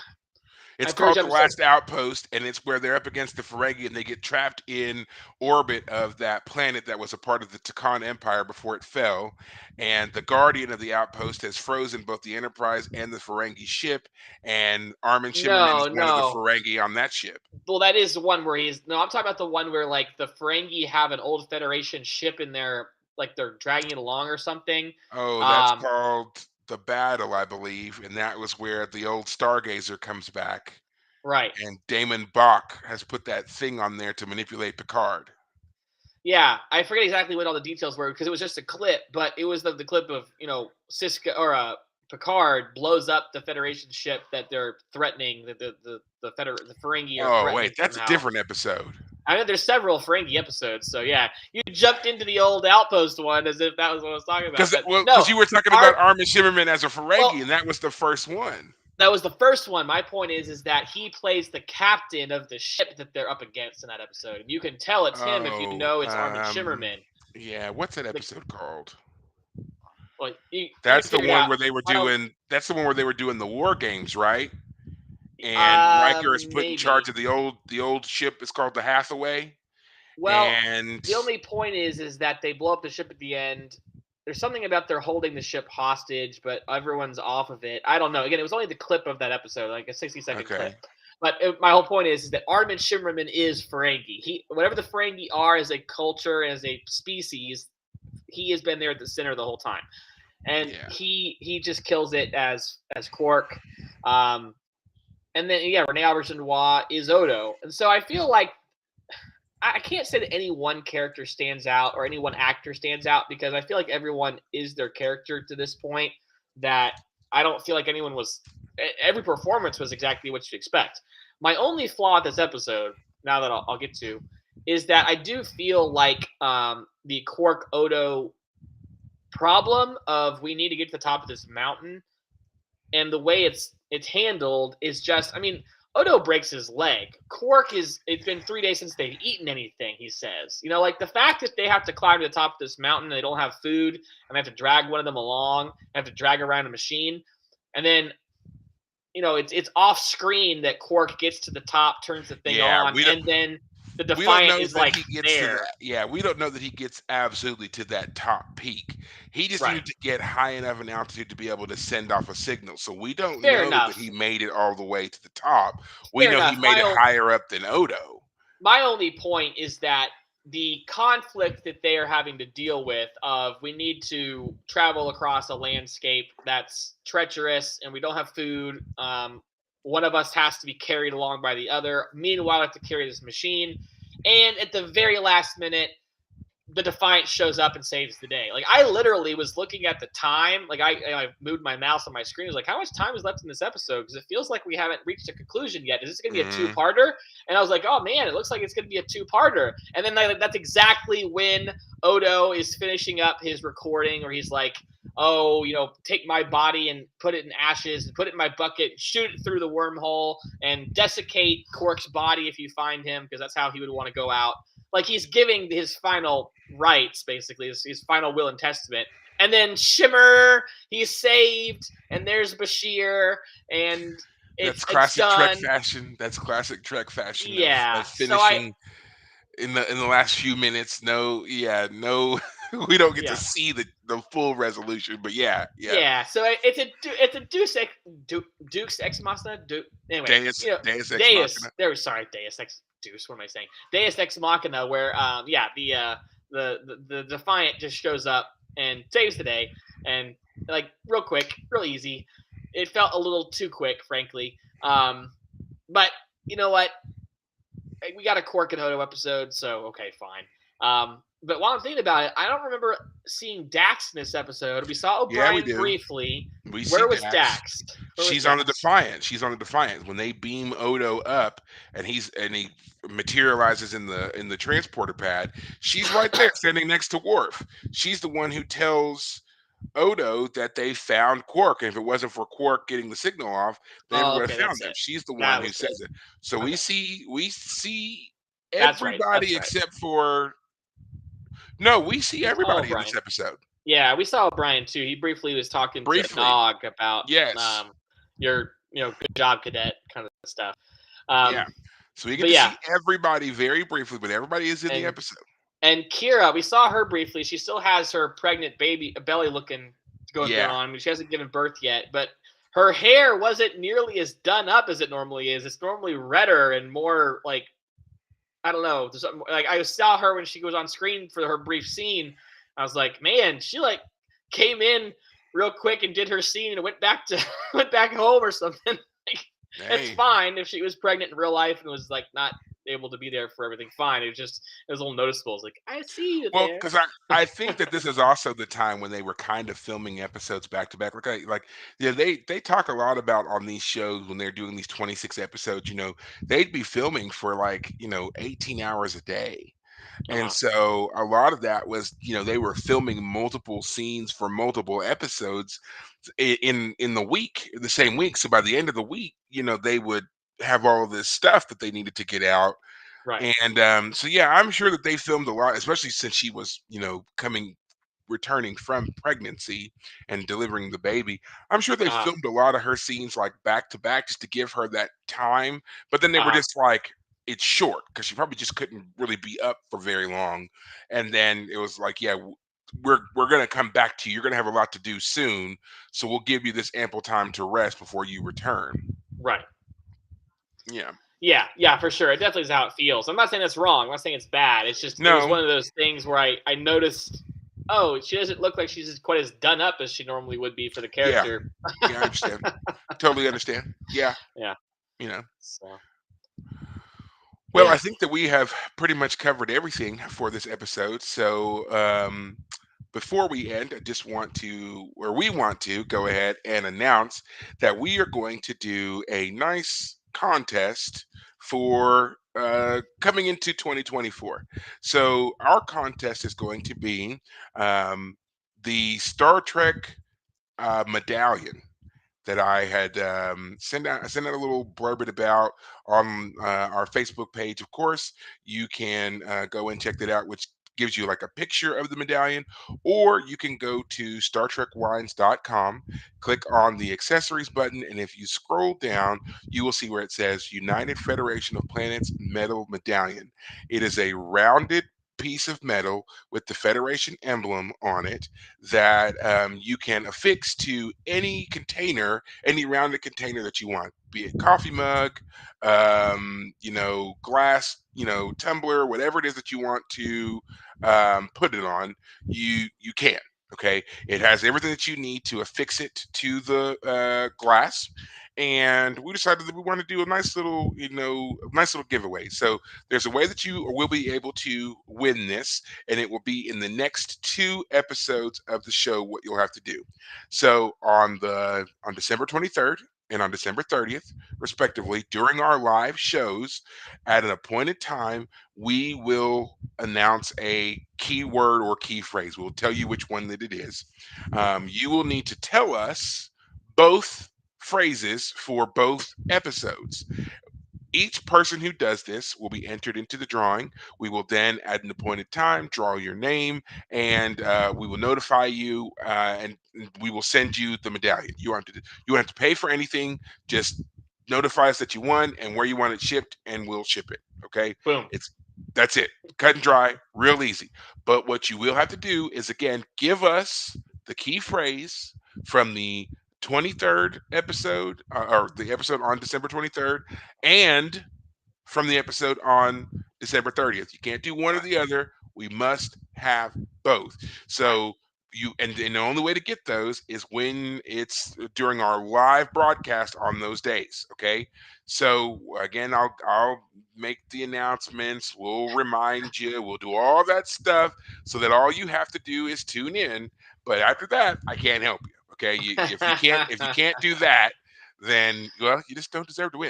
It's forget which called The episode. Last Outpost, and it's where they're up against the Ferengi and they get trapped in orbit of that planet that was a part of the Takan Empire before it fell. And the guardian of the outpost has frozen both the Enterprise and the Ferengi ship, and Armin Shimmerman is No, one of the no. Ferengi on that ship. Well, that is the one where he's no. I'm talking about the one where like the Ferengi have an old Federation ship in their like they're dragging it along or something. Oh, that's Um, called The Battle, I believe, and that was where the old Stargazer comes back, right. and Damon Bach has put that thing on there to manipulate Picard. Yeah, I forget exactly what all the details were because it was just a clip, but it was the clip of Cisco or Picard blows up the Federation ship that they're threatening the Ferengi are Oh, wait, threatening that's a somehow. different episode. I know there's several Ferengi episodes, so yeah, you jumped into the old Outpost one as if that was what I was talking about, Because but well, no, because you were talking our about Armin Shimmerman as a Ferengi, well and that was the first one. that was the first one. My point is that he plays the captain of the ship that they're up against in that episode, and you can tell it's him if you Oh, know it's Armin Shimmerman. yeah, what's that The, episode called? well, you That's can the figure it one out. where they were I don't. doing that's the one where they were doing the war games, right? And Riker is put in charge Maybe. of the old ship. It's called the Hathaway, Well, and the only point is that they blow up the ship at the end. There's something about they're holding the ship hostage, but everyone's off of it. I don't know. Again, it was only the clip of that episode, like a 60-second clip. okay, But my whole point is that Armin Shimmerman is Ferengi. Whatever the Ferengi are as a culture, as a species, he has been there at the center the whole time, and yeah, he just kills it as Quark. Um, and then yeah, Renee Auberjonois is Odo, and so I feel like I can't say that any one character stands out or any one actor stands out because I feel like everyone is their character to this point. That I don't feel like anyone was. Every performance was exactly what you'd expect. My only flaw at this episode, now that I'll get to, is that I do feel like the Quark Odo problem of we need to get to the top of this mountain and the way it's handled is just I mean Odo breaks his leg. Quark is it's been 3 days since they've eaten anything, he says. Like the fact that they have to climb to the top of this mountain and they don't have food and they have to drag one of them along, have to drag around a machine, and then it's off screen that Quark gets to the top, turns the thing yeah. on, and then the We don't Defiant know is that like he gets to there. that. Yeah, we don't know that he gets absolutely to that top peak. He just Right. needed to get high enough in altitude to be able to send off a signal. So we don't Fair know that enough. he made it all the way to the top. We Fair know he enough. made it higher up than Odo. My only point is that the conflict that they are having to deal with of we need to travel across a landscape that's treacherous and we don't have food. One of us has to be carried along by the other. Meanwhile, I have to carry this machine. And at the very last minute, the Defiant shows up and saves the day. Like I literally was looking at the time. Like I moved my mouse on my screen. I was like, how much time is left in this episode? Because it feels like we haven't reached a conclusion yet. Is this going to be a Mhm. two-parter? And I was like, oh man, it looks like it's going to be a two-parter. And then that's exactly when Odo is finishing up his recording, or he's like, oh, take my body and put it in ashes and put it in my bucket, shoot it through the wormhole, and desiccate Quark's body if you find him, because that's how he would want to go out. Like he's giving his final rights, basically, his final will and testament. And then Shimmer, he's saved, and there's Bashir, and That's it's classic Trek done. fashion. That's classic Trek fashion Yeah. of So I finishing in the last few minutes. No, yeah, no, we don't get to yeah. see the full resolution. But yeah, yeah. Yeah, so it's a Deuce Ex Machina. Anyway, Deus Ex Deus. Machina. Sorry, Deus Ex Deuce. What am I saying? Deus Ex Machina, where yeah, the Defiant just shows up and saves the day, and like real quick, real easy. It felt a little too quick, frankly. But you know what? We got a Quark and Odo episode, so okay, fine. But while I'm thinking about it, I don't remember seeing Dax in this episode. We saw Yeah, we O'Brien do. briefly. We see Where was Dax. Dax? Where was She's on the Dax? Defiant. She's on the Defiant. When they beam Odo up and he materializes in the transporter pad, she's right there standing next to Worf. She's the one who tells Odo that they found Quark. And if it wasn't for Quark getting the signal off, they never Oh, would have okay, found that's them. it. She's the one That who was it. says it. So we Okay, see that's right. everybody That's right. except for no, we see We saw everybody in this O'Brien. episode. Yeah, we saw O'Brien too. He briefly was talking to Briefly. Nog about Yes. your good job, cadet, kind of stuff. Yeah. Um, So we get but to yeah, see everybody very briefly, but everybody is in the and episode. And Kira, we saw her briefly. She still has her pregnant baby belly looking going Yeah. on. I mean, she hasn't given birth yet, but her hair wasn't nearly as done up as it normally is. It's normally redder and more like I don't know. Like I saw her when she was on screen for her brief scene. I was like, man, she like came in real quick and did her scene and went back to went back home or something. Like, it's Hey. fine if she was pregnant in real life and was like not able to be there for everything. Fine. It was a little noticeable. It's like, I see you Well, there. because I think that this is also the time when they were kind of filming episodes back to back. Yeah, they talk a lot about on these shows when they're doing these 26 episodes, they'd be filming for 18 hours a day. And Uh-huh. so a lot of that was, they were filming multiple scenes for multiple episodes in the week, the same week. So by the end of the week, they would have all of this stuff that they needed to get out. Right. And so yeah, I'm sure that they filmed a lot, especially since she was, returning from pregnancy and delivering the baby. I'm sure they Uh-huh. filmed a lot of her scenes like back to back just to give her that time. But then they were Uh-huh. just like, it's short because she probably just couldn't really be up for very long. And then it was like, yeah, we're gonna come back to you. You're gonna have a lot to do soon, so we'll give you this ample time to rest before you return. Right. Yeah. Yeah, yeah, for sure. It definitely is how it feels. I'm not saying that's wrong. I'm not saying it's bad. It's just it was No. one of those things where I noticed, oh, she doesn't look like she's quite as done up as she normally would be for the Yeah. character. Yeah. I understand. Totally understand. Yeah. Yeah. You know. So Well, I yeah. think that we have pretty much covered everything for this episode. So, before we end, I just want to, or we want to, go ahead and announce that we are going to do a nice contest for coming into 2024. So, our contest is going to be um, the Star Trek medallion that I had sent out a little blurbit about on our Facebook page. Of course, you can go and check that out, which gives you like a picture of the medallion, or you can go to StarTrekWines.com, click on the accessories button, and if you scroll down, you will see where it says United Federation of Planets Metal Medallion. It is a rounded piece of metal with the Federation emblem on it that you can affix to any container, any rounded container that you want, be it coffee mug, glass, tumbler, whatever it is that you want to put it on, you can. Okay, it has everything that you need to affix it to the glass, and we decided that we want to do a nice little giveaway. So there's a way that you will be able to win this, and it will be in the next two episodes of the show. What you'll have to do, so on December 23rd and on December 30th, respectively, during our live shows at an appointed time, we will announce a keyword or key phrase. We'll tell you which one that it is. You will need to tell us both phrases for both episodes. Each person who does this will be entered into the drawing. We will then, at an appointed time, draw your name, and we will notify you, and we will send you the medallion. You won't have to pay for anything. Just notify us that you won and where you want it shipped, and we'll ship it. Okay, Boom. it's that's it. Cut and dry, real easy. But what you will have to do is again give us the key phrase from the 23rd episode, or the episode on December 23rd, and from the episode on December 30th. You can't do one or Right. the other. We must have both. Right. So and the only way to get those is when it's during our live broadcast on those days. Okay. So again, I'll make the announcements. We'll remind you. We'll do all that stuff so that all you have to do is tune in. But after that, I can't help you. Okay. If you can't do that, then well, you just don't deserve to win.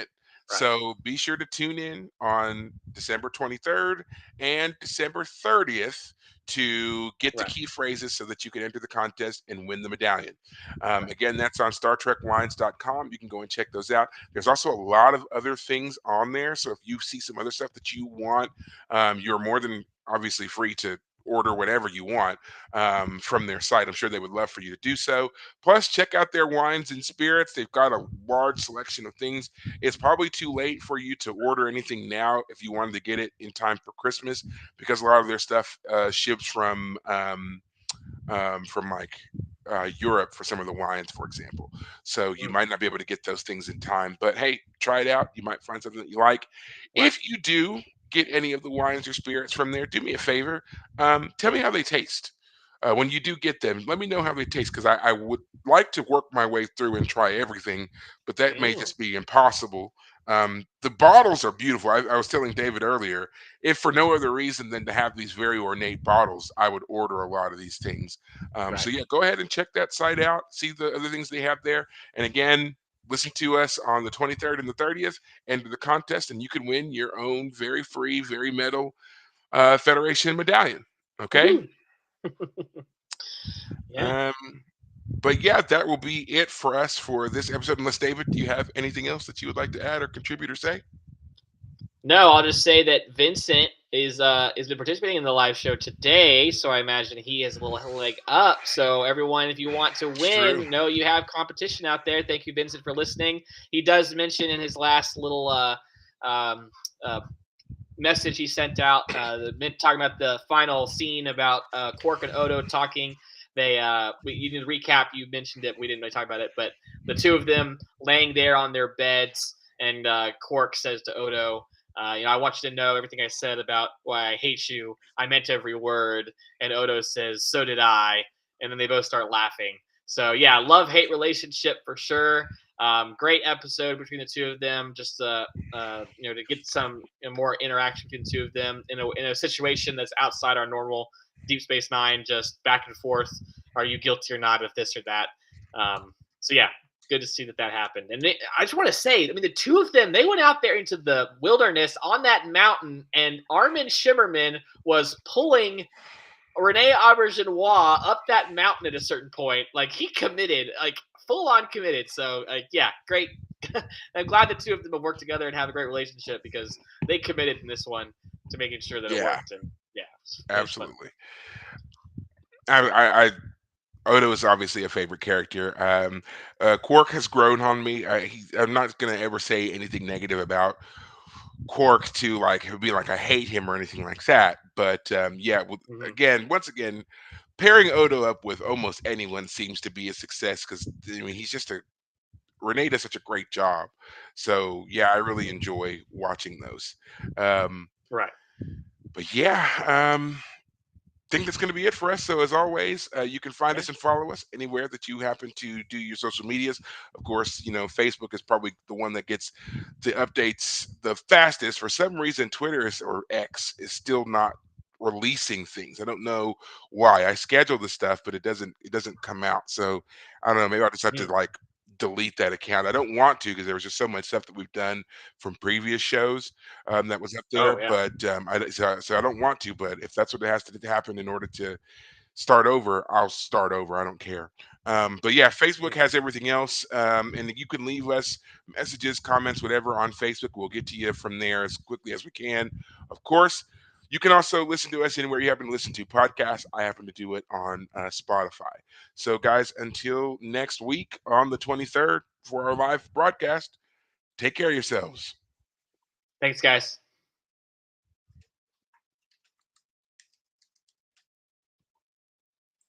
Right. So be sure to tune in on December 23rd and December 30th to get the Right. key phrases so that you can enter the contest and win the medallion. Right. Again, that's on StarTrekWines.com. You can go and check those out. There's also a lot of other things on there. So if you see some other stuff that you want, you're more than obviously free to order whatever you want from their site. I'm sure they would love for you to do so. Plus, check out their wines and spirits. They've got a large selection of things. It's probably too late for you to order anything now if you wanted to get it in time for Christmas, because a lot of their stuff ships from like Europe for some of the wines, for example. So you Mm. might not be able to get those things in time. But hey, try it out. You might find something that you like. Right. If you do get any of the wines or spirits from there, do me a favor. Tell me how they taste. when you do get them, let me know how they taste because I would like to work my way through and try everything, but that may Mm, just be impossible. The bottles are beautiful. I was telling David earlier, if for no other reason than to have these very ornate bottles, I would order a lot of these things. So right. yeah, go ahead and check that site out. See the other things they have there. And again, listen to us on the 23rd and the 30th, enter the contest, and you can win your own very free, very metal Federation medallion. Okay. Woohoo! Yeah. Um, but yeah, that will be it for us for this episode. Unless David, do you have anything else that you would like to add or contribute or say? No, I'll just say that Vincent is been participating in the live show today, so I imagine he has a little leg up. So everyone, if you want to It's true. win, know you have competition out there. Thank you, Vincent, for listening. He does mention in his last little um, uh, message he sent out, talking about the final scene about Quark and Odo talking. You did recap. You mentioned it. We didn't really talk about it, but the two of them laying there on their beds, and Quark says to Odo, I want you to know everything I said about why I hate you. I meant every word. And Odo says, so did I. And then they both start laughing. So yeah, love hate relationship for sure. Great episode between the two of them. Just to get some more interaction between the two of them in a situation that's outside our normal Deep Space Nine, just back and forth. Are you guilty or not of this or that? So yeah, good to see that happened. And I just want to say, I mean, the two of them, they went out there into the wilderness on that mountain, and Armin Shimmerman was pulling Rene Auberginois up that mountain at a certain point. Like he committed, like full on committed. So yeah, great. I'm glad the two of them have worked together and have a great relationship because they committed in this one to making sure that it Yeah, worked. And yeah, it was fun. absolutely. I Odo is obviously a favorite character. Quark has grown on me. I'm not gonna ever say anything negative about Quark to like be like I hate him or anything like that. But yeah, Hmm. once again, pairing Odo up with almost anyone seems to be a success because I mean he's just a Renee does such a great job. So yeah, I really enjoy watching those. Um, Right. but yeah, think that's going to be it for us. So as always, you can find Yeah. us and follow us anywhere that you happen to do your social medias. Of course, Facebook is probably the one that gets the updates the fastest. For some reason, Twitter or X is still not releasing things. I don't know why. I schedule the stuff, but it doesn't come out. So I don't know. Maybe I just have to Mm. like delete that account. I don't want to because there was just so much stuff that we've done from previous shows that was up there. Oh yeah. But so I don't want to. But if that's what has to happen in order to start over, I'll start over. I don't care. But yeah, Facebook Mm. has everything else, and you can leave us messages, comments, whatever on Facebook. We'll get to you from there as quickly as we can. Of course. You can also listen to us anywhere you happen to listen to podcasts. I happen to do it on Spotify. So, guys, until next week on the 23rd for our live broadcast, take care of yourselves. Thanks, guys.